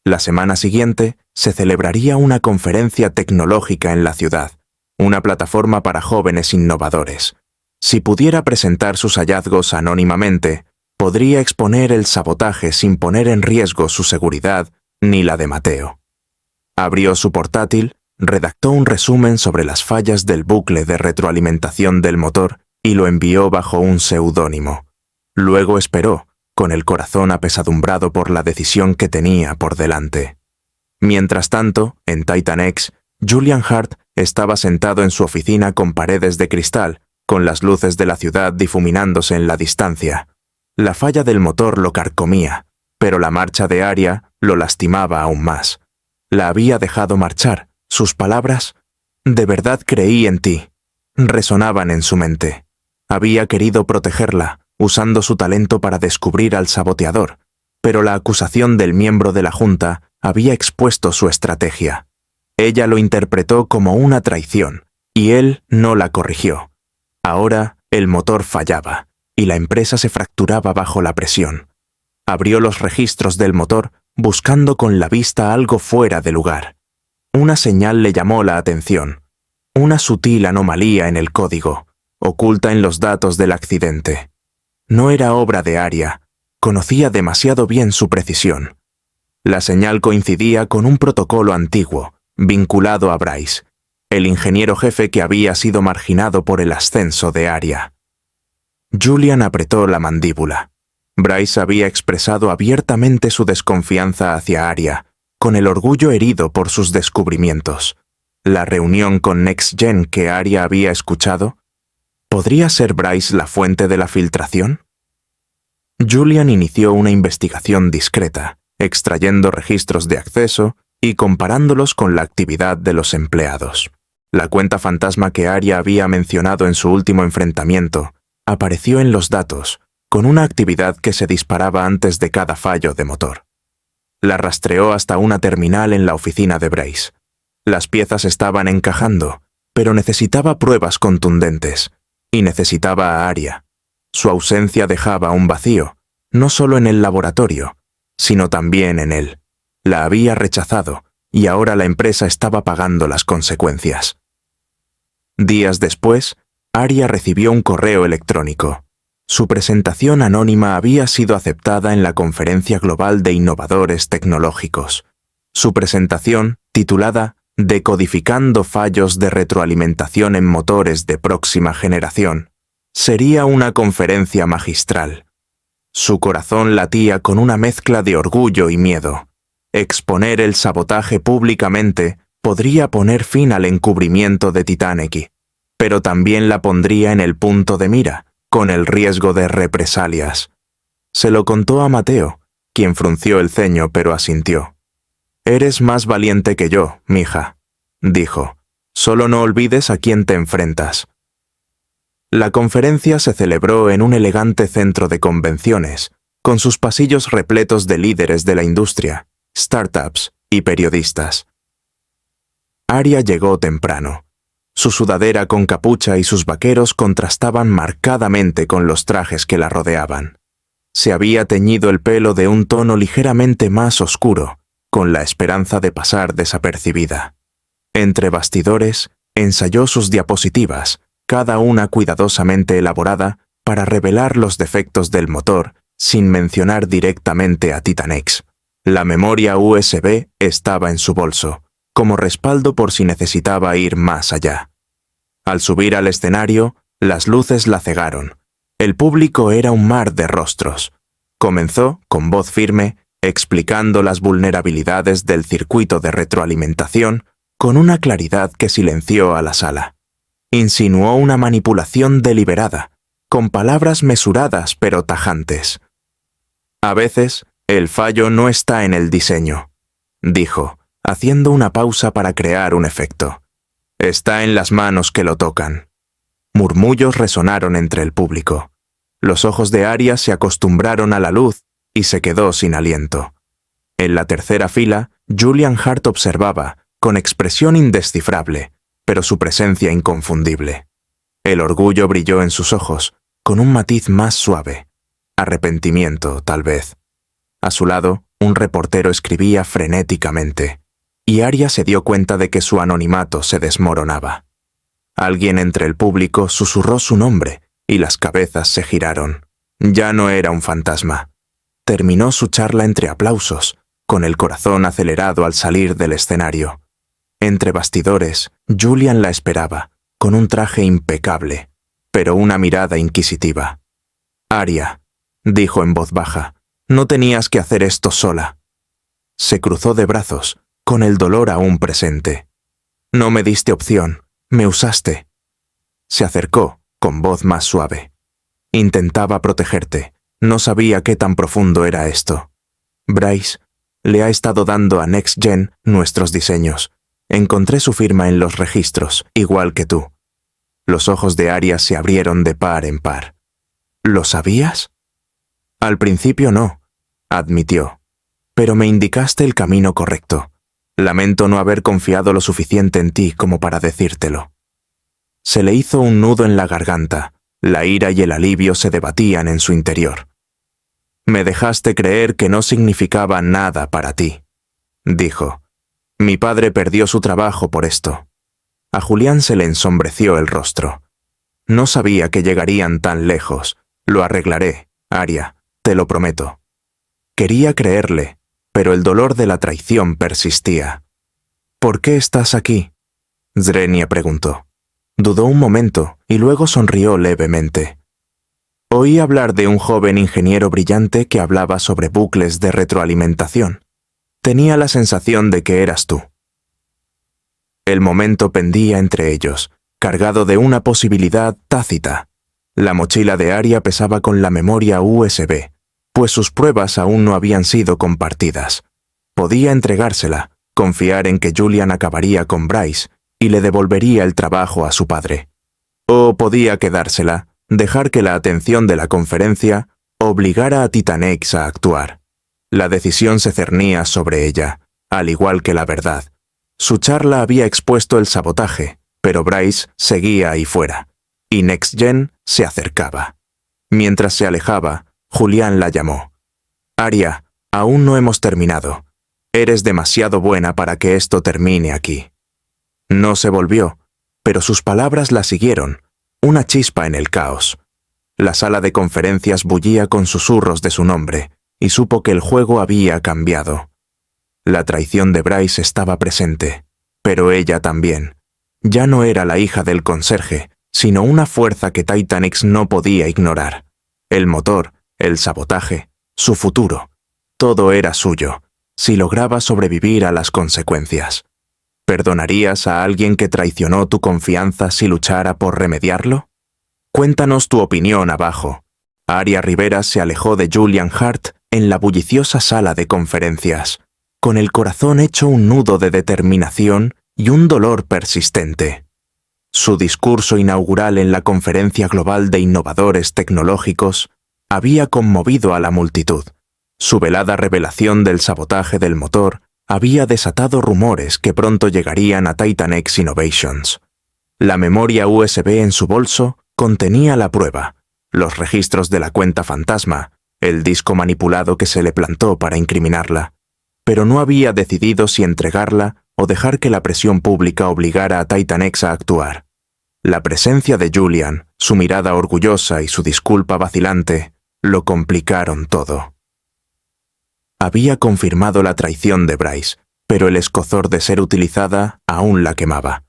La semana siguiente se celebraría una conferencia tecnológica en la ciudad, una plataforma para jóvenes innovadores. Si pudiera presentar sus hallazgos anónimamente, podría exponer el sabotaje sin poner en riesgo su seguridad ni la de Mateo. Abrió su portátil, redactó un resumen sobre las fallas del bucle de retroalimentación del motor y lo envió bajo un seudónimo. Luego esperó, con el corazón apesadumbrado por la decisión que tenía por delante. Mientras tanto, en Titan X, Julian Hart estaba sentado en su oficina con paredes de cristal, con las luces de la ciudad difuminándose en la distancia. La falla del motor lo carcomía, pero la marcha de Arya lo lastimaba aún más. La había dejado marchar, sus palabras De verdad creí en ti. Resonaban en su mente. Había querido protegerla, usando su talento para descubrir al saboteador, pero la acusación del miembro de la Junta había expuesto su estrategia. Ella lo interpretó como una traición, y él no la corrigió. Ahora el motor fallaba, y la empresa se fracturaba bajo la presión. Abrió los registros del motor, buscando con la vista algo fuera de lugar. Una señal le llamó la atención. Una sutil anomalía en el código, oculta en los datos del accidente. No era obra de Aria. Conocía demasiado bien su precisión. La señal coincidía con un protocolo antiguo, vinculado a Bryce, el ingeniero jefe que había sido marginado por el ascenso de Aria. Julian apretó la mandíbula. Bryce había expresado abiertamente su desconfianza hacia Aria, con el orgullo herido por sus descubrimientos. La reunión con NextGen que Aria había escuchado, ¿podría ser Bryce la fuente de la filtración? Julian inició una investigación discreta, extrayendo registros de acceso y comparándolos con la actividad de los empleados. La cuenta fantasma que Aria había mencionado en su último enfrentamiento apareció en los datos, con una actividad que se disparaba antes de cada fallo de motor. La rastreó hasta una terminal en la oficina de Bryce. Las piezas estaban encajando, pero necesitaba pruebas contundentes, y necesitaba a Aria. Su ausencia dejaba un vacío, no solo en el laboratorio, sino también en él. La había rechazado, y ahora la empresa estaba pagando las consecuencias. Días después, Aria recibió un correo electrónico. Su presentación anónima había sido aceptada en la Conferencia Global de Innovadores Tecnológicos. Su presentación, titulada Decodificando fallos de retroalimentación en motores de próxima generación, sería una conferencia magistral. Su corazón latía con una mezcla de orgullo y miedo. Exponer el sabotaje públicamente podría poner fin al encubrimiento de Titanic, pero también la pondría en el punto de mira, con el riesgo de represalias. Se lo contó a Mateo, quien frunció el ceño pero asintió. «Eres más valiente que yo, mija», dijo. «Solo no olvides a quién te enfrentas». La conferencia se celebró en un elegante centro de convenciones, con sus pasillos repletos de líderes de la industria, startups y periodistas. Aria llegó temprano. Su sudadera con capucha y sus vaqueros contrastaban marcadamente con los trajes que la rodeaban. Se había teñido el pelo de un tono ligeramente más oscuro, con la esperanza de pasar desapercibida. Entre bastidores, ensayó sus diapositivas, cada una cuidadosamente elaborada para revelar los defectos del motor sin mencionar directamente a Titanex. La memoria USB estaba en su bolso, como respaldo por si necesitaba ir más allá. Al subir al escenario, las luces la cegaron. El público era un mar de rostros. Comenzó, con voz firme, explicando las vulnerabilidades del circuito de retroalimentación con una claridad que silenció a la sala. Insinuó una manipulación deliberada, con palabras mesuradas pero tajantes. «A veces, el fallo no está en el diseño», dijo, haciendo una pausa para crear un efecto. «Está en las manos que lo tocan». Murmullos resonaron entre el público. Los ojos de Aria se acostumbraron a la luz y se quedó sin aliento. En la tercera fila, Julian Hart observaba, con expresión indescifrable, pero su presencia inconfundible. El orgullo brilló en sus ojos, con un matiz más suave. Arrepentimiento, tal vez. A su lado, un reportero escribía frenéticamente, y Aria se dio cuenta de que su anonimato se desmoronaba. Alguien entre el público susurró su nombre, y las cabezas se giraron. Ya no era un fantasma. Terminó su charla entre aplausos, con el corazón acelerado al salir del escenario. Entre bastidores, Julian la esperaba, con un traje impecable, pero una mirada inquisitiva. «Aria», dijo en voz baja, «no tenías que hacer esto sola». Se cruzó de brazos, con el dolor aún presente. «No me diste opción, me usaste». Se acercó, con voz más suave. «Intentaba protegerte, no sabía qué tan profundo era esto. Bryce le ha estado dando a NextGen nuestros diseños. Encontré su firma en los registros, igual que tú. Los ojos de Arya se abrieron de par en par. ¿Lo sabías? Al principio no, admitió. Pero me indicaste el camino correcto. Lamento no haber confiado lo suficiente en ti como para decírtelo. Se le hizo un nudo en la garganta. La ira y el alivio se debatían en su interior. Me dejaste creer que no significaba nada para ti, dijo. Mi padre perdió su trabajo por esto. A Julián se le ensombreció el rostro. No sabía que llegarían tan lejos. Lo arreglaré, Arya, te lo prometo. Quería creerle, pero el dolor de la traición persistía. ¿Por qué estás aquí? Zrenia preguntó. Dudó un momento y luego sonrió levemente. Oí hablar de un joven ingeniero brillante que hablaba sobre bucles de retroalimentación. Tenía la sensación de que eras tú. El momento pendía entre ellos, cargado de una posibilidad tácita. La mochila de Arya pesaba con la memoria USB, pues sus pruebas aún no habían sido compartidas. Podía entregársela, confiar en que Julian acabaría con Bryce y le devolvería el trabajo a su padre. O podía quedársela, dejar que la atención de la conferencia obligara a Titanex a actuar. La decisión se cernía sobre ella, al igual que la verdad. Su charla había expuesto el sabotaje, pero Bryce seguía ahí fuera, y NextGen se acercaba. Mientras se alejaba, Julián la llamó. Arya, aún no hemos terminado. Eres demasiado buena para que esto termine aquí. No se volvió, pero sus palabras la siguieron, una chispa en el caos. La sala de conferencias bullía con susurros de su nombre, y supo que el juego había cambiado. La traición de Bryce estaba presente, pero ella también. Ya no era la hija del conserje, sino una fuerza que Titanex no podía ignorar. El motor, el sabotaje, su futuro. Todo era suyo, si lograba sobrevivir a las consecuencias. ¿Perdonarías a alguien que traicionó tu confianza si luchara por remediarlo? Cuéntanos tu opinión abajo. Arya Rivera se alejó de Julian Hart en la bulliciosa sala de conferencias, con el corazón hecho un nudo de determinación y un dolor persistente. Su discurso inaugural en la Conferencia Global de Innovadores Tecnológicos había conmovido a la multitud. Su velada revelación del sabotaje del motor había desatado rumores que pronto llegarían a Titanex Innovations. La memoria USB en su bolso contenía la prueba, los registros de la cuenta fantasma, el disco manipulado que se le plantó para incriminarla, pero no había decidido si entregarla o dejar que la presión pública obligara a Titanex a actuar. La presencia de Julian, su mirada orgullosa y su disculpa vacilante, lo complicaron todo. Había confirmado la traición de Bryce, pero el escozor de ser utilizada aún la quemaba.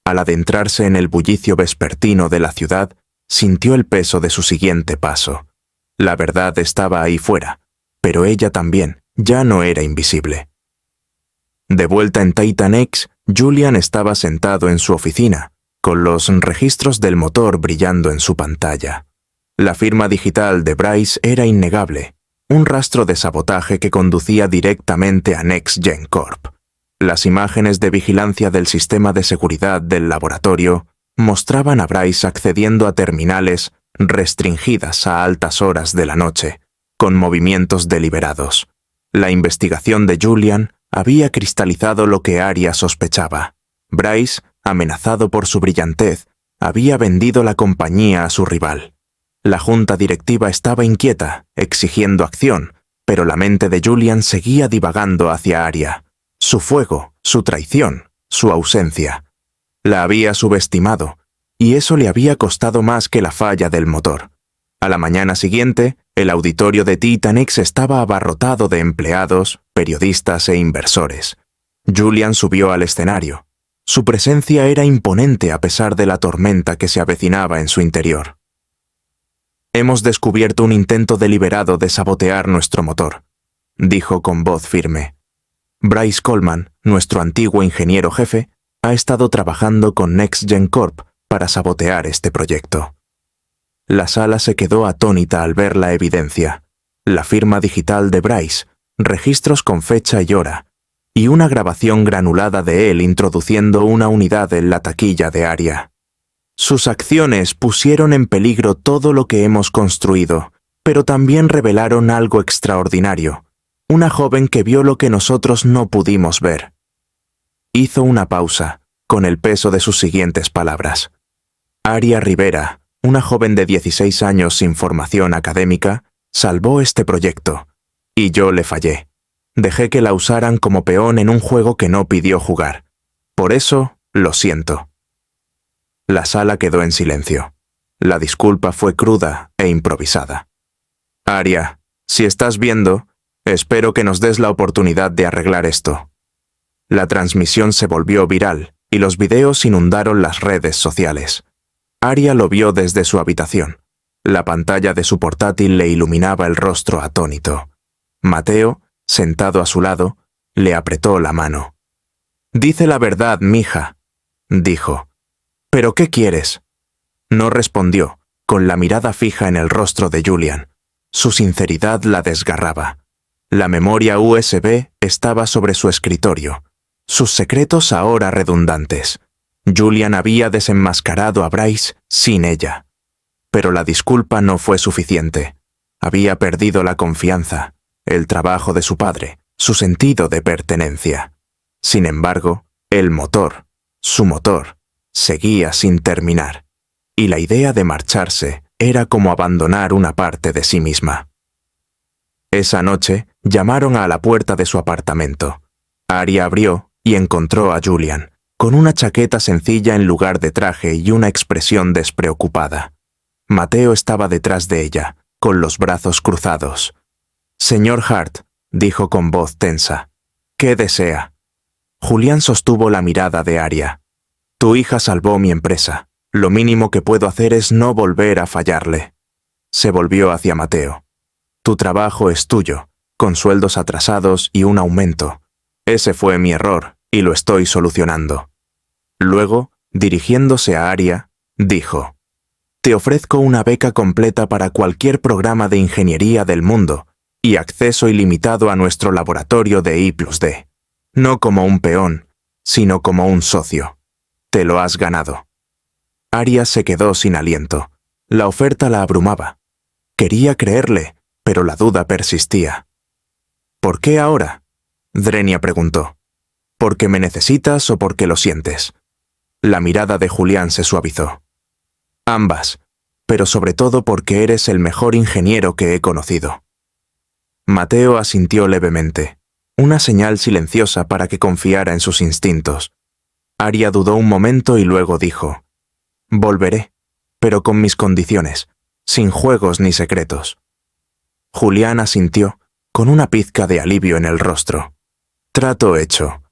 Al adentrarse en el bullicio vespertino de la ciudad, sintió el peso de su siguiente paso. La verdad estaba ahí fuera, pero ella también, ya no era invisible. De vuelta en Titanex, Julian estaba sentado en su oficina, con los registros del motor brillando en su pantalla. La firma digital de Bryce era innegable, un rastro de sabotaje que conducía directamente a NextGen Corp. Las imágenes de vigilancia del sistema de seguridad del laboratorio mostraban a Bryce accediendo a terminales restringidas a altas horas de la noche, con movimientos deliberados. La investigación de Julian había cristalizado lo que Arya sospechaba. Bryce, amenazado por su brillantez, había vendido la compañía a su rival. La junta directiva estaba inquieta, exigiendo acción, pero la mente de Julian seguía divagando hacia Arya. Su fuego, su traición, su ausencia. La había subestimado, y eso le había costado más que la falla del motor. A la mañana siguiente, el auditorio de Titanex estaba abarrotado de empleados, periodistas e inversores. Julian subió al escenario. Su presencia era imponente a pesar de la tormenta que se avecinaba en su interior. Hemos descubierto un intento deliberado de sabotear nuestro motor, dijo con voz firme. Bryce Coleman, nuestro antiguo ingeniero jefe, ha estado trabajando con NextGen Corp para sabotear este proyecto. La sala se quedó atónita al ver la evidencia. La firma digital de Bryce, registros con fecha y hora, y una grabación granulada de él introduciendo una unidad en la taquilla de Aria. Sus acciones pusieron en peligro todo lo que hemos construido, pero también revelaron algo extraordinario. Una joven que vio lo que nosotros no pudimos ver. Hizo una pausa, con el peso de sus siguientes palabras. Aria Rivera, una joven de 16 años sin formación académica, salvó este proyecto, y yo le fallé. Dejé que la usaran como peón en un juego que no pidió jugar. Por eso, lo siento. La sala quedó en silencio. La disculpa fue cruda e improvisada. Aria, si estás viendo, espero que nos des la oportunidad de arreglar esto. La transmisión se volvió viral y los videos inundaron las redes sociales. Aria lo vio desde su habitación. La pantalla de su portátil le iluminaba el rostro atónito. Mateo, sentado a su lado, le apretó la mano. «Dice la verdad, mija», dijo. «¿Pero qué quieres?» No respondió, con la mirada fija en el rostro de Julian. Su sinceridad la desgarraba. La memoria USB estaba sobre su escritorio. Sus secretos ahora redundantes. Julian había desenmascarado a Bryce sin ella. Pero la disculpa no fue suficiente. Había perdido la confianza, el trabajo de su padre, su sentido de pertenencia. Sin embargo, el motor, su motor, seguía sin terminar, y la idea de marcharse era como abandonar una parte de sí misma. Esa noche llamaron a la puerta de su apartamento. Aria abrió y encontró a Julian, con una chaqueta sencilla en lugar de traje y una expresión despreocupada. Mateo estaba detrás de ella, con los brazos cruzados. «Señor Hart», dijo con voz tensa, «¿qué desea?» Julián sostuvo la mirada de Aria. «Tu hija salvó mi empresa. Lo mínimo que puedo hacer es no volver a fallarle». Se volvió hacia Mateo. «Tu trabajo es tuyo, con sueldos atrasados y un aumento. Ese fue mi error, y lo estoy solucionando». Luego, dirigiéndose a Aria, dijo, «Te ofrezco una beca completa para cualquier programa de ingeniería del mundo y acceso ilimitado a nuestro laboratorio de I+D. No como un peón, sino como un socio. Te lo has ganado». Aria se quedó sin aliento. La oferta la abrumaba. Quería creerle, pero la duda persistía. «¿Por qué ahora?», Drenia preguntó. «¿Porque me necesitas o porque lo sientes?» La mirada de Julián se suavizó. «Ambas, pero sobre todo porque eres el mejor ingeniero que he conocido». Mateo asintió levemente, una señal silenciosa para que confiara en sus instintos. Aria dudó un momento y luego dijo, «Volveré, pero con mis condiciones, sin juegos ni secretos». Julián asintió, con una pizca de alivio en el rostro. Trato hecho.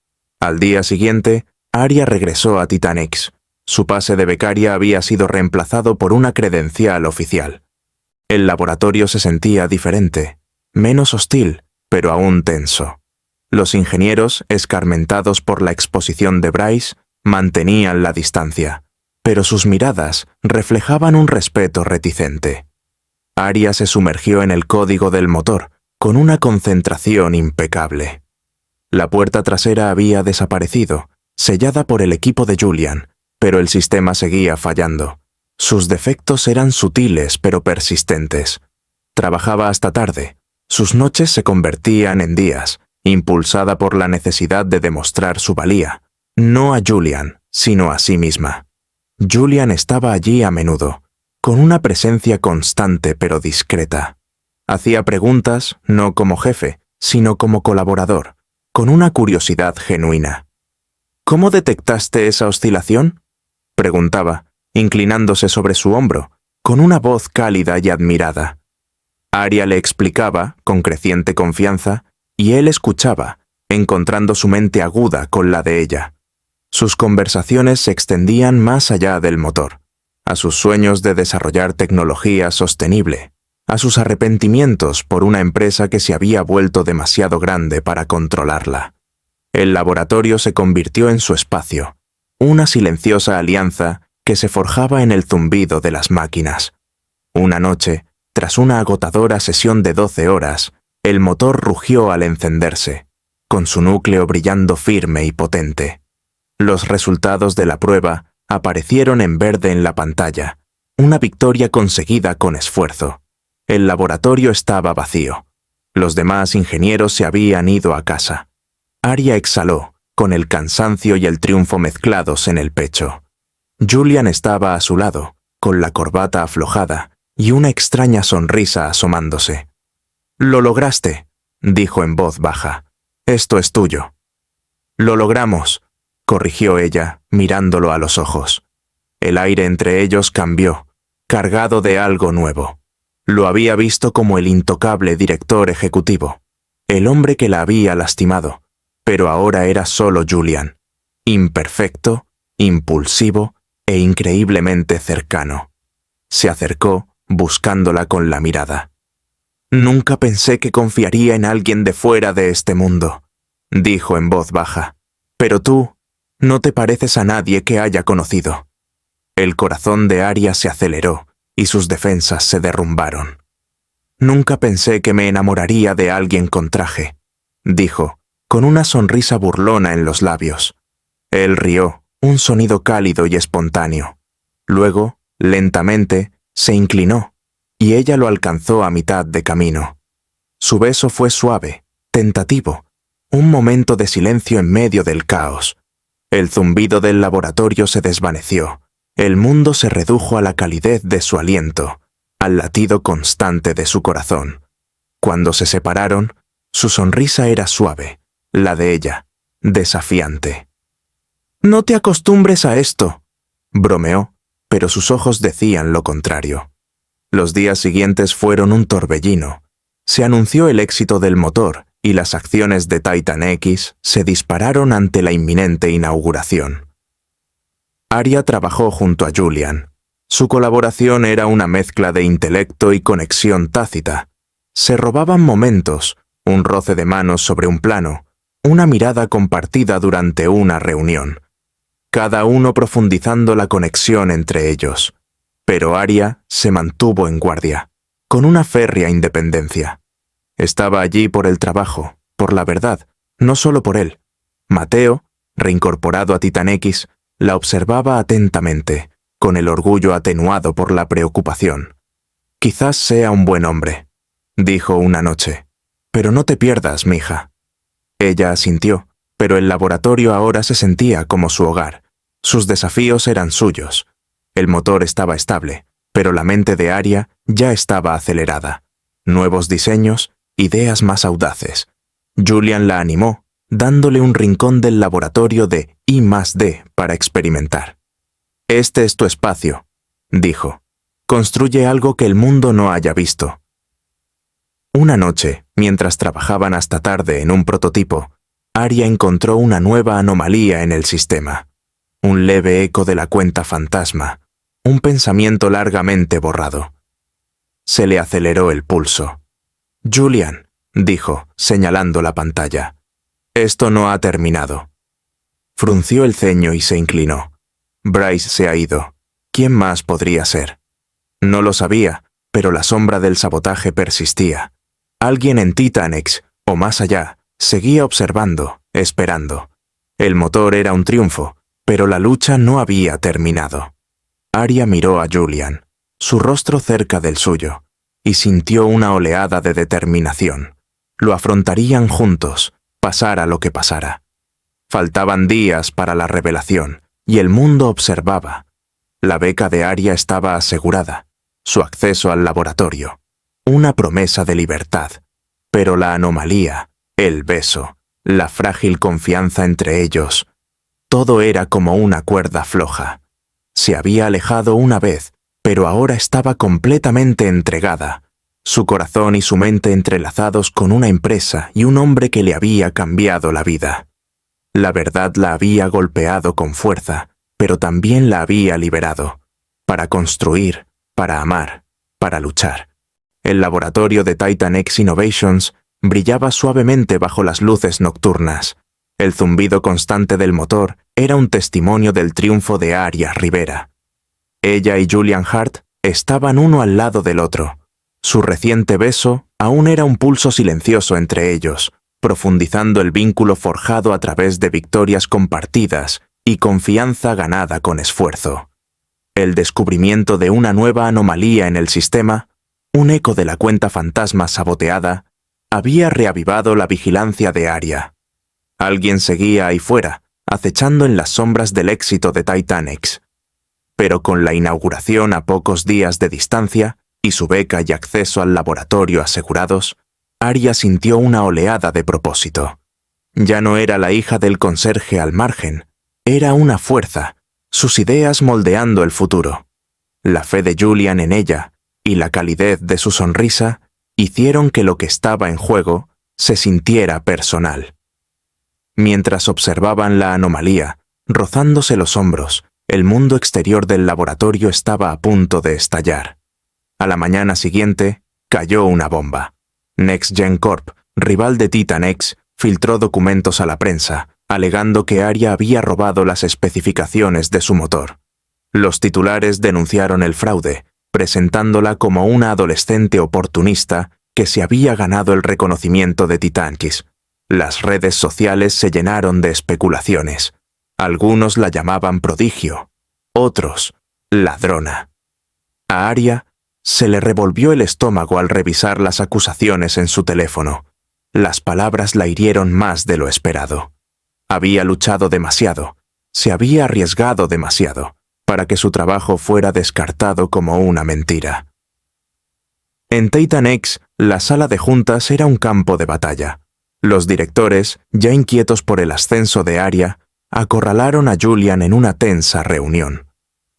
Al día siguiente, Aria regresó a Titanex. Su pase de becaria había sido reemplazado por una credencial oficial. El laboratorio se sentía diferente, menos hostil, pero aún tenso. Los ingenieros, escarmentados por la exposición de Bryce, mantenían la distancia, pero sus miradas reflejaban un respeto reticente. Aria se sumergió en el código del motor, con una concentración impecable. La puerta trasera había desaparecido, sellada por el equipo de Julian, pero el sistema seguía fallando. Sus defectos eran sutiles pero persistentes. Trabajaba hasta tarde. Sus noches se convertían en días, impulsada por la necesidad de demostrar su valía, no a Julian, sino a sí misma. Julian estaba allí a menudo, con una presencia constante pero discreta. Hacía preguntas, no como jefe, sino como colaborador, con una curiosidad genuina. «¿Cómo detectaste esa oscilación?», preguntaba, inclinándose sobre su hombro, con una voz cálida y admirada. Aria le explicaba, con creciente confianza, y él escuchaba, encontrando su mente aguda con la de ella. Sus conversaciones se extendían más allá del motor, a sus sueños de desarrollar tecnología sostenible, a sus arrepentimientos por una empresa que se había vuelto demasiado grande para controlarla. El laboratorio se convirtió en su espacio, una silenciosa alianza que se forjaba en el zumbido de las máquinas. Una noche, tras una agotadora sesión de 12 horas, el motor rugió al encenderse. con su núcleo brillando firme y potente. Los resultados de la prueba aparecieron en verde en la pantalla, una victoria conseguida con esfuerzo. El laboratorio estaba vacío. Los demás ingenieros se habían ido a casa. Arya exhaló, con el cansancio y el triunfo mezclados en el pecho. Julian estaba a su lado, con la corbata aflojada y una extraña sonrisa asomándose. «Lo lograste», dijo en voz baja. «Esto es tuyo». «Lo logramos», corrigió ella, mirándolo a los ojos. El aire entre ellos cambió, cargado de algo nuevo. Lo había visto como el intocable director ejecutivo, el hombre que la había lastimado, pero ahora era solo Julian, imperfecto, impulsivo e increíblemente cercano. Se acercó, buscándola con la mirada. «Nunca pensé que confiaría en alguien de fuera de este mundo», dijo en voz baja. «Pero tú no te pareces a nadie que haya conocido». El corazón de Arya se aceleró y sus defensas se derrumbaron. «Nunca pensé que me enamoraría de alguien con traje», dijo, con una sonrisa burlona en los labios. Él rió, un sonido cálido y espontáneo. Luego, lentamente, se inclinó, y ella lo alcanzó a mitad de camino. Su beso fue suave, tentativo, un momento de silencio en medio del caos. El zumbido del laboratorio se desvaneció. El mundo se redujo a la calidez de su aliento, al latido constante de su corazón. Cuando se separaron, su sonrisa era suave, la de ella, desafiante. «No te acostumbres a esto», bromeó, pero sus ojos decían lo contrario. Los días siguientes fueron un torbellino. Se anunció el éxito del motor y las acciones de Titan X se dispararon ante la inminente inauguración. Arya trabajó junto a Julian. Su colaboración era una mezcla de intelecto y conexión tácita. Se robaban momentos, un roce de manos sobre un plano, una mirada compartida durante una reunión, cada uno profundizando la conexión entre ellos. Pero Arya se mantuvo en guardia, con una férrea independencia. Estaba allí por el trabajo, por la verdad, no solo por él. Mateo, reincorporado a Titan X, la observaba atentamente, con el orgullo atenuado por la preocupación. «Quizás sea un buen hombre», dijo una noche. «Pero no te pierdas, mija». Ella asintió, pero el laboratorio ahora se sentía como su hogar. Sus desafíos eran suyos. El motor estaba estable, pero la mente de Arya ya estaba acelerada. Nuevos diseños, ideas más audaces. Julian la animó, dándole un rincón del laboratorio de I+D para experimentar. «Este es tu espacio», dijo. «Construye algo que el mundo no haya visto». Una noche, mientras trabajaban hasta tarde en un prototipo, Arya encontró una nueva anomalía en el sistema. Un leve eco de la cuenta fantasma, un pensamiento largamente borrado. Se le aceleró el pulso. «Julian», dijo, señalando la pantalla. «Esto no ha terminado». Frunció el ceño y se inclinó. Bryce se ha ido. ¿Quién más podría ser? No lo sabía, pero la sombra del sabotaje persistía. Alguien en Titan X, o más allá, seguía observando, esperando. El motor era un triunfo, pero la lucha no había terminado. Arya miró a Julian, su rostro cerca del suyo, y sintió una oleada de determinación. Lo afrontarían juntos, pasara lo que pasara. Faltaban días para la revelación, y el mundo observaba. La beca de Arya estaba asegurada, su acceso al laboratorio, una promesa de libertad. Pero la anomalía, el beso, la frágil confianza entre ellos, todo era como una cuerda floja. Se había alejado una vez, pero ahora estaba completamente entregada, su corazón y su mente entrelazados con una empresa y un hombre que le había cambiado la vida. La verdad la había golpeado con fuerza, pero también la había liberado, para construir, para amar, para luchar. El laboratorio de Titan X Innovations brillaba suavemente bajo las luces nocturnas. El zumbido constante del motor era un testimonio del triunfo de Arya Rivera. Ella y Julian Hart estaban uno al lado del otro. Su reciente beso aún era un pulso silencioso entre ellos, profundizando el vínculo forjado a través de victorias compartidas y confianza ganada con esfuerzo. El descubrimiento de una nueva anomalía en el sistema, un eco de la cuenta fantasma saboteada, había reavivado la vigilancia de Aria. Alguien seguía ahí fuera, acechando en las sombras del éxito de Titanex. Pero con la inauguración a pocos días de distancia y su beca y acceso al laboratorio asegurados, Aria sintió una oleada de propósito. Ya no era la hija del conserje al margen, era una fuerza, sus ideas moldeando el futuro. La fe de Julian en ella y la calidez de su sonrisa hicieron que lo que estaba en juego se sintiera personal. Mientras observaban la anomalía, rozándose los hombros, el mundo exterior del laboratorio estaba a punto de estallar. A la mañana siguiente, cayó una bomba. NextGen Corp, rival de Titanex, filtró documentos a la prensa, alegando que Aria había robado las especificaciones de su motor. Los titulares denunciaron el fraude, presentándola como una adolescente oportunista que se había ganado el reconocimiento de Titankis. Las redes sociales se llenaron de especulaciones. Algunos la llamaban prodigio, otros, ladrona. A Aria se le revolvió el estómago al revisar las acusaciones en su teléfono. Las palabras la hirieron más de lo esperado. Había luchado demasiado, se había arriesgado demasiado, para que su trabajo fuera descartado como una mentira. En Titanex, la sala de juntas era un campo de batalla. Los directores, ya inquietos por el ascenso de Aria, acorralaron a Julian en una tensa reunión.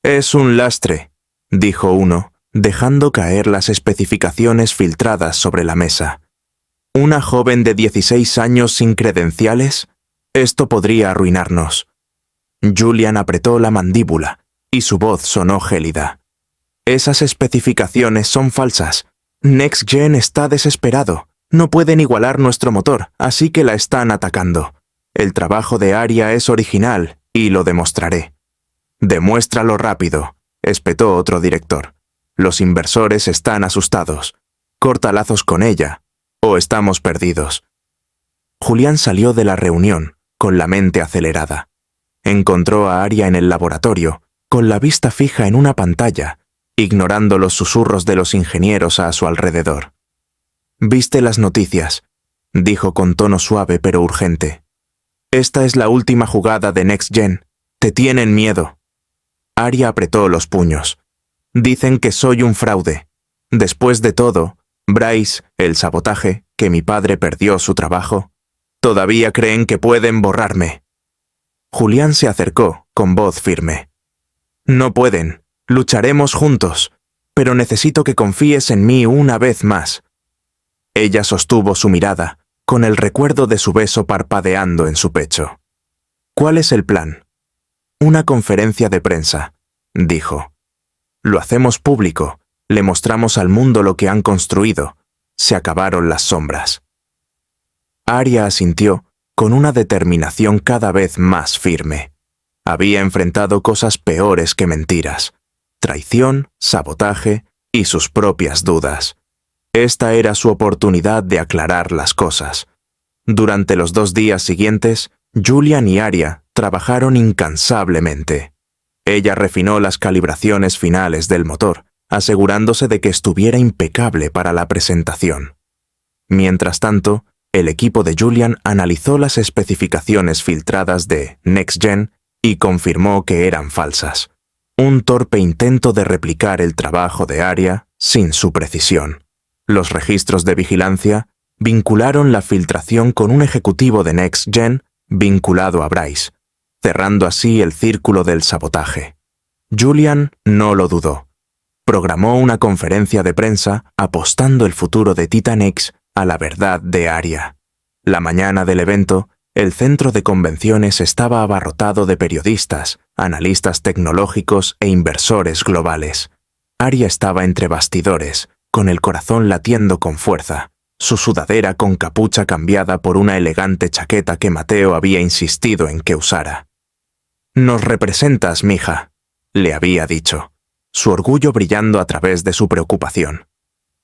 «Es un lastre», dijo uno, dejando caer las especificaciones filtradas sobre la mesa. «¿Una joven de 16 años sin credenciales? Esto podría arruinarnos». Julian apretó la mandíbula, y su voz sonó gélida. «Esas especificaciones son falsas. NextGen está desesperado. No pueden igualar nuestro motor, así que la están atacando. El trabajo de Aria es original, y lo demostraré». «Demuéstralo rápido», espetó otro director. «Los inversores están asustados. Corta lazos con ella, o estamos perdidos». Julián salió de la reunión, con la mente acelerada. Encontró a Aria en el laboratorio, con la vista fija en una pantalla, ignorando los susurros de los ingenieros a su alrededor. «¿Viste las noticias?», dijo con tono suave pero urgente. «Esta es la última jugada de NextGen. Te tienen miedo». Aria apretó los puños. «Dicen que soy un fraude. Después de todo, Bryce, el sabotaje, que mi padre perdió su trabajo, todavía creen que pueden borrarme». Julián se acercó, con voz firme. «No pueden. Lucharemos juntos. Pero necesito que confíes en mí una vez más». Ella sostuvo su mirada, con el recuerdo de su beso parpadeando en su pecho. «¿Cuál es el plan?» «Una conferencia de prensa», dijo. «Lo hacemos público, le mostramos al mundo lo que han construido. Se acabaron las sombras». Aria asintió, con una determinación cada vez más firme. Había enfrentado cosas peores que mentiras: traición, sabotaje y sus propias dudas. Esta era su oportunidad de aclarar las cosas. Durante los 2 días siguientes, Julian y Aria trabajaron incansablemente. Ella refinó las calibraciones finales del motor, asegurándose de que estuviera impecable para la presentación. Mientras tanto, el equipo de Julian analizó las especificaciones filtradas de NextGen y confirmó que eran falsas. Un torpe intento de replicar el trabajo de Aria sin su precisión. Los registros de vigilancia vincularon la filtración con un ejecutivo de NextGen vinculado a Bryce, cerrando así el círculo del sabotaje. Julian no lo dudó. Programó una conferencia de prensa apostando el futuro de Titanex a la verdad de Aria. La mañana del evento, el centro de convenciones estaba abarrotado de periodistas, analistas tecnológicos e inversores globales. Aria estaba entre bastidores, con el corazón latiendo con fuerza, su sudadera con capucha cambiada por una elegante chaqueta que Mateo había insistido en que usara. «Nos representas, mija», le había dicho, su orgullo brillando a través de su preocupación.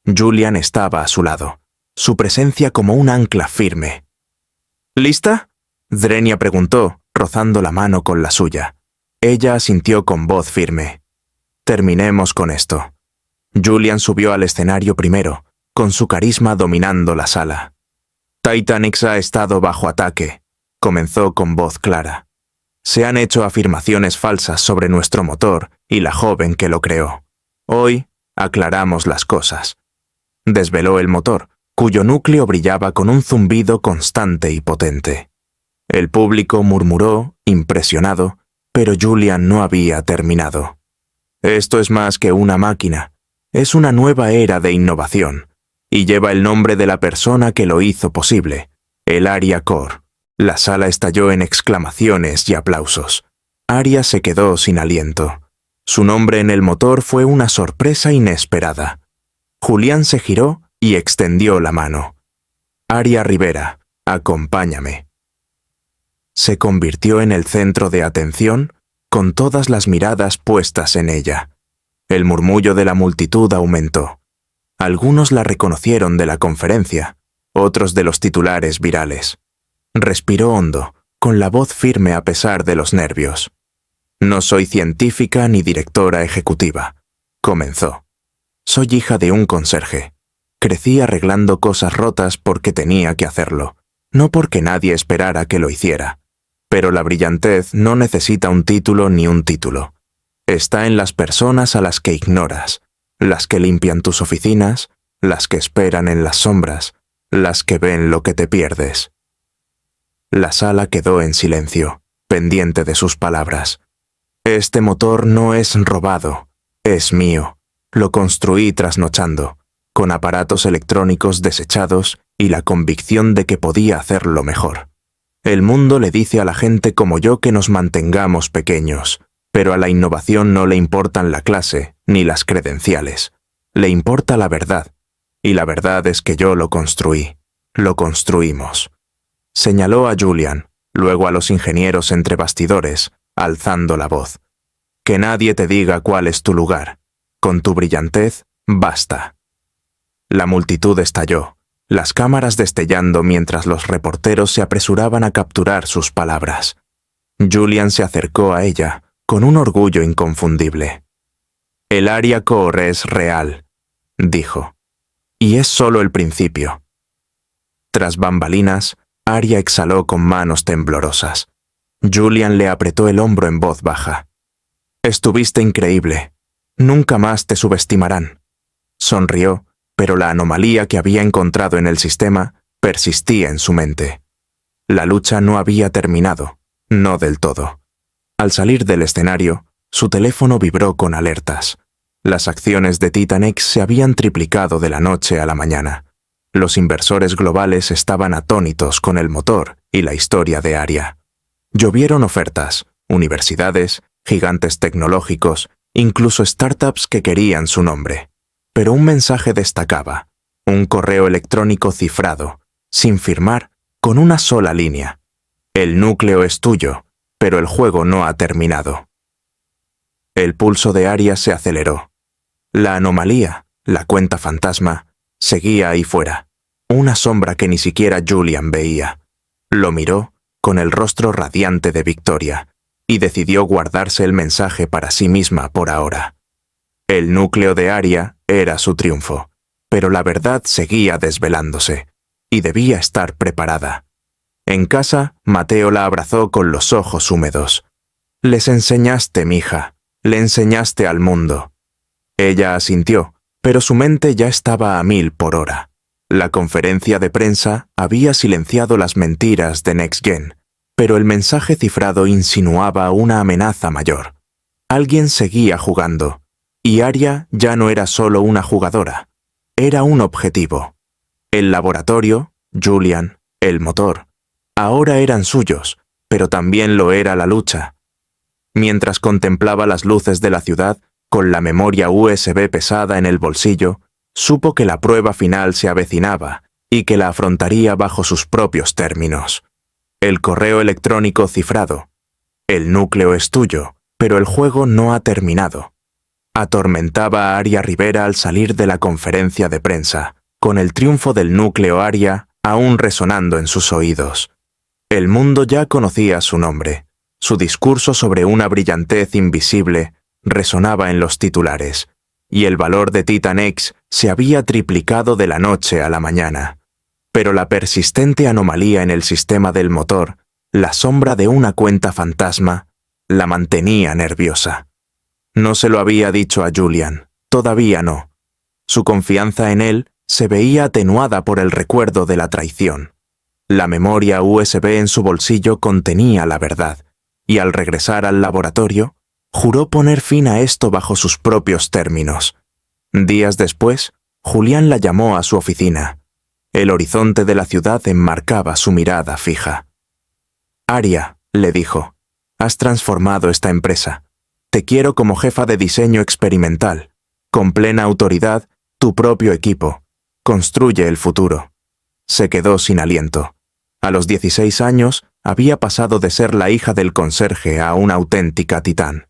Julian estaba a su lado, su presencia como un ancla firme. ¿Lista? Drenia preguntó, rozando la mano con la suya. Ella asintió con voz firme. Terminemos con esto. Julian subió al escenario primero, con su carisma dominando la sala. Titanex ha estado bajo ataque, comenzó con voz clara. Se han hecho afirmaciones falsas sobre nuestro motor y la joven que lo creó. Hoy aclaramos las cosas. Desveló el motor, cuyo núcleo brillaba con un zumbido constante y potente. El público murmuró, impresionado, pero Julian no había terminado. Esto es más que una máquina, es una nueva era de innovación, y lleva el nombre de la persona que lo hizo posible, el Aria Core. La sala estalló en exclamaciones y aplausos. Aria se quedó sin aliento. Su nombre en el motor fue una sorpresa inesperada. Julián se giró y extendió la mano. Aria Rivera, acompáñame. Se convirtió en el centro de atención, con todas las miradas puestas en ella. El murmullo de la multitud aumentó. Algunos la reconocieron de la conferencia, otros de los titulares virales. Respiró hondo, con la voz firme a pesar de los nervios. No soy científica ni directora ejecutiva, comenzó. Soy hija de un conserje. Crecí arreglando cosas rotas porque tenía que hacerlo, no porque nadie esperara que lo hiciera. Pero la brillantez no necesita un título ni un título. Está en las personas a las que ignoras, las que limpian tus oficinas, las que esperan en las sombras, las que ven lo que te pierdes. La sala quedó en silencio, pendiente de sus palabras. Este motor no es robado, es mío. Lo construí trasnochando, con aparatos electrónicos desechados y la convicción de que podía hacerlo mejor. El mundo le dice a la gente como yo que nos mantengamos pequeños, pero a la innovación no le importan la clase ni las credenciales. Le importa la verdad, y la verdad es que yo lo construí. Lo construimos. Señaló a Julian, luego a los ingenieros entre bastidores, alzando la voz. Que nadie te diga cuál es tu lugar. Con tu brillantez, basta. La multitud estalló, las cámaras destellando mientras los reporteros se apresuraban a capturar sus palabras. Julian se acercó a ella, con un orgullo inconfundible. El Aria Core es real, dijo. Y es solo el principio. Tras bambalinas, Aria exhaló con manos temblorosas. Julian le apretó el hombro en voz baja. Estuviste increíble. Nunca más te subestimarán. Sonrió, pero la anomalía que había encontrado en el sistema persistía en su mente. La lucha no había terminado, no del todo. Al salir del escenario, su teléfono vibró con alertas. Las acciones de Titanex se habían triplicado de la noche a la mañana. Los inversores globales estaban atónitos con el motor y la historia de Aria. Llovieron ofertas, universidades, gigantes tecnológicos, incluso startups que querían su nombre. Pero un mensaje destacaba, un correo electrónico cifrado, sin firmar, con una sola línea. El núcleo es tuyo, pero el juego no ha terminado. El pulso de Aria se aceleró. La anomalía, la cuenta fantasma, seguía ahí fuera, una sombra que ni siquiera Julian veía. Lo miró, con el rostro radiante de victoria, y decidió guardarse el mensaje para sí misma por ahora. El núcleo de Aria era su triunfo, pero la verdad seguía desvelándose, y debía estar preparada. En casa, Mateo la abrazó con los ojos húmedos. «Les enseñaste, mija, le enseñaste al mundo». Ella asintió, pero su mente ya estaba a 1000 por hora. La conferencia de prensa había silenciado las mentiras de Next Gen, pero el mensaje cifrado insinuaba una amenaza mayor. Alguien seguía jugando, y Aria ya no era solo una jugadora, era un objetivo. El laboratorio, Julian, el motor, ahora eran suyos, pero también lo era la lucha. Mientras contemplaba las luces de la ciudad, con la memoria USB pesada en el bolsillo, supo que la prueba final se avecinaba y que la afrontaría bajo sus propios términos. El correo electrónico cifrado. El núcleo es tuyo, pero el juego no ha terminado. Atormentaba a Aria Rivera al salir de la conferencia de prensa, con el triunfo del núcleo Aria aún resonando en sus oídos. El mundo ya conocía su nombre. Su discurso sobre una brillantez invisible resonaba en los titulares, y el valor de Titan X se había triplicado de la noche a la mañana. Pero la persistente anomalía en el sistema del motor, la sombra de una cuenta fantasma, la mantenía nerviosa. No se lo había dicho a Julian, todavía no. Su confianza en él se veía atenuada por el recuerdo de la traición. La memoria USB en su bolsillo contenía la verdad, y al regresar al laboratorio, juró poner fin a esto bajo sus propios términos. Días después, Julián la llamó a su oficina. El horizonte de la ciudad enmarcaba su mirada fija. «Aria», le dijo, «has transformado esta empresa. Te quiero como jefa de diseño experimental. Con plena autoridad, tu propio equipo. Construye el futuro». Se quedó sin aliento. A los 16 años, había pasado de ser la hija del conserje a una auténtica titán.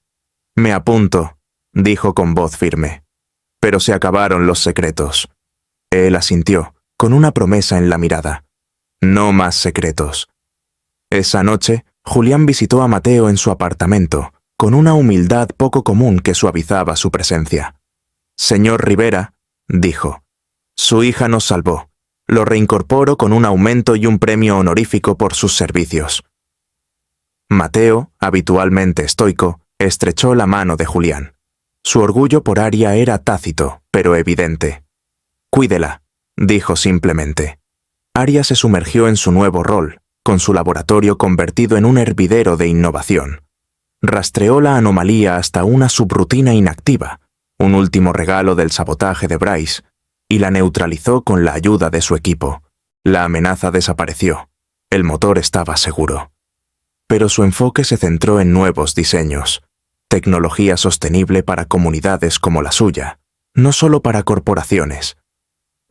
«Me apunto», dijo con voz firme. Pero se acabaron los secretos. Él asintió, con una promesa en la mirada. No más secretos. Esa noche, Julián visitó a Mateo en su apartamento, con una humildad poco común que suavizaba su presencia. «Señor Rivera», dijo, «su hija nos salvó. Lo reincorporo con un aumento y un premio honorífico por sus servicios». Mateo, habitualmente estoico, estrechó la mano de Julián. Su orgullo por Aria era tácito, pero evidente. «Cuídela», dijo simplemente. Aria se sumergió en su nuevo rol, con su laboratorio convertido en un hervidero de innovación. Rastreó la anomalía hasta una subrutina inactiva, un último regalo del sabotaje de Bryce, y la neutralizó con la ayuda de su equipo. La amenaza desapareció. El motor estaba seguro. Pero su enfoque se centró en nuevos diseños, tecnología sostenible para comunidades como la suya, no solo para corporaciones.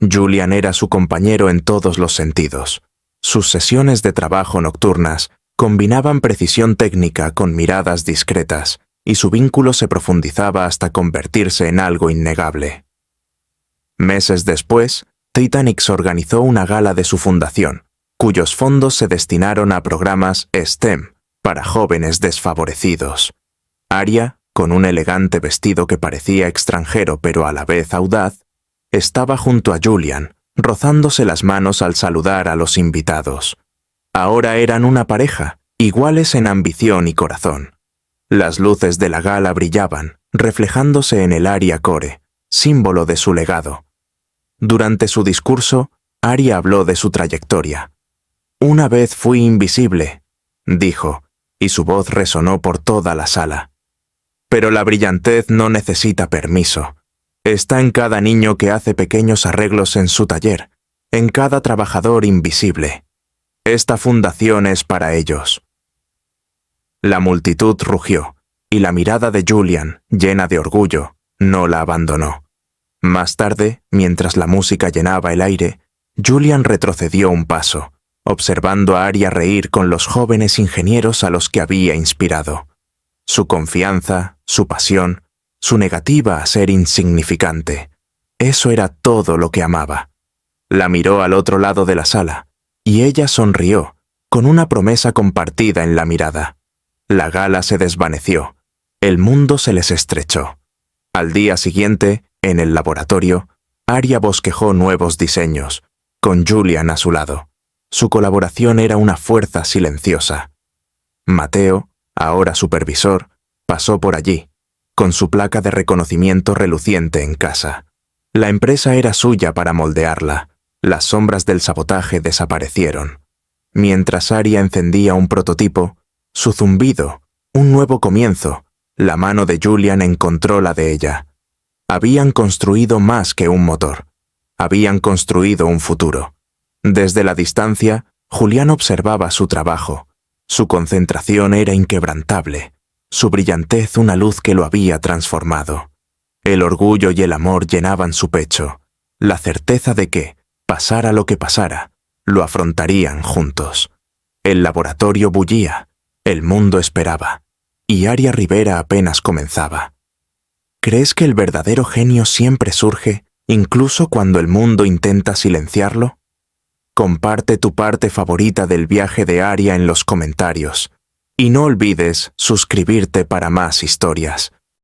Julian era su compañero en todos los sentidos. Sus sesiones de trabajo nocturnas combinaban precisión técnica con miradas discretas, y su vínculo se profundizaba hasta convertirse en algo innegable. Meses después, Titan X organizó una gala de su fundación, cuyos fondos se destinaron a programas STEM para jóvenes desfavorecidos. Aria, con un elegante vestido que parecía extranjero pero a la vez audaz, estaba junto a Julian, rozándose las manos al saludar a los invitados. Ahora eran una pareja, iguales en ambición y corazón. Las luces de la gala brillaban, reflejándose en el Aria Core, símbolo de su legado. Durante su discurso, Aria habló de su trayectoria. «Una vez fui invisible», dijo, y su voz resonó por toda la sala. «Pero la brillantez no necesita permiso. Está en cada niño que hace pequeños arreglos en su taller, en cada trabajador invisible. Esta fundación es para ellos». La multitud rugió, y la mirada de Julian, llena de orgullo, no la abandonó. Más tarde, mientras la música llenaba el aire, Julian retrocedió un paso, observando a Aria reír con los jóvenes ingenieros a los que había inspirado. Su confianza, su pasión, su negativa a ser insignificante. Eso era todo lo que amaba. La miró al otro lado de la sala, y ella sonrió, con una promesa compartida en la mirada. La gala se desvaneció. El mundo se les estrechó. Al día siguiente, en el laboratorio, Aria bosquejó nuevos diseños, con Julian a su lado. Su colaboración era una fuerza silenciosa. Mateo, ahora supervisor, pasó por allí, con su placa de reconocimiento reluciente en casa. La empresa era suya para moldearla. Las sombras del sabotaje desaparecieron. Mientras Aria encendía un prototipo, su zumbido, un nuevo comienzo, la mano de Julian encontró la de ella. Habían construido más que un motor. Habían construido un futuro. Desde la distancia, Julián observaba su trabajo. Su concentración era inquebrantable, su brillantez una luz que lo había transformado. El orgullo y el amor llenaban su pecho, la certeza de que, pasara lo que pasara, lo afrontarían juntos. El laboratorio bullía, el mundo esperaba, y Aria Rivera apenas comenzaba. ¿Crees que el verdadero genio siempre surge, incluso cuando el mundo intenta silenciarlo? Comparte tu parte favorita del viaje de Aria en los comentarios. Y no olvides suscribirte para más historias.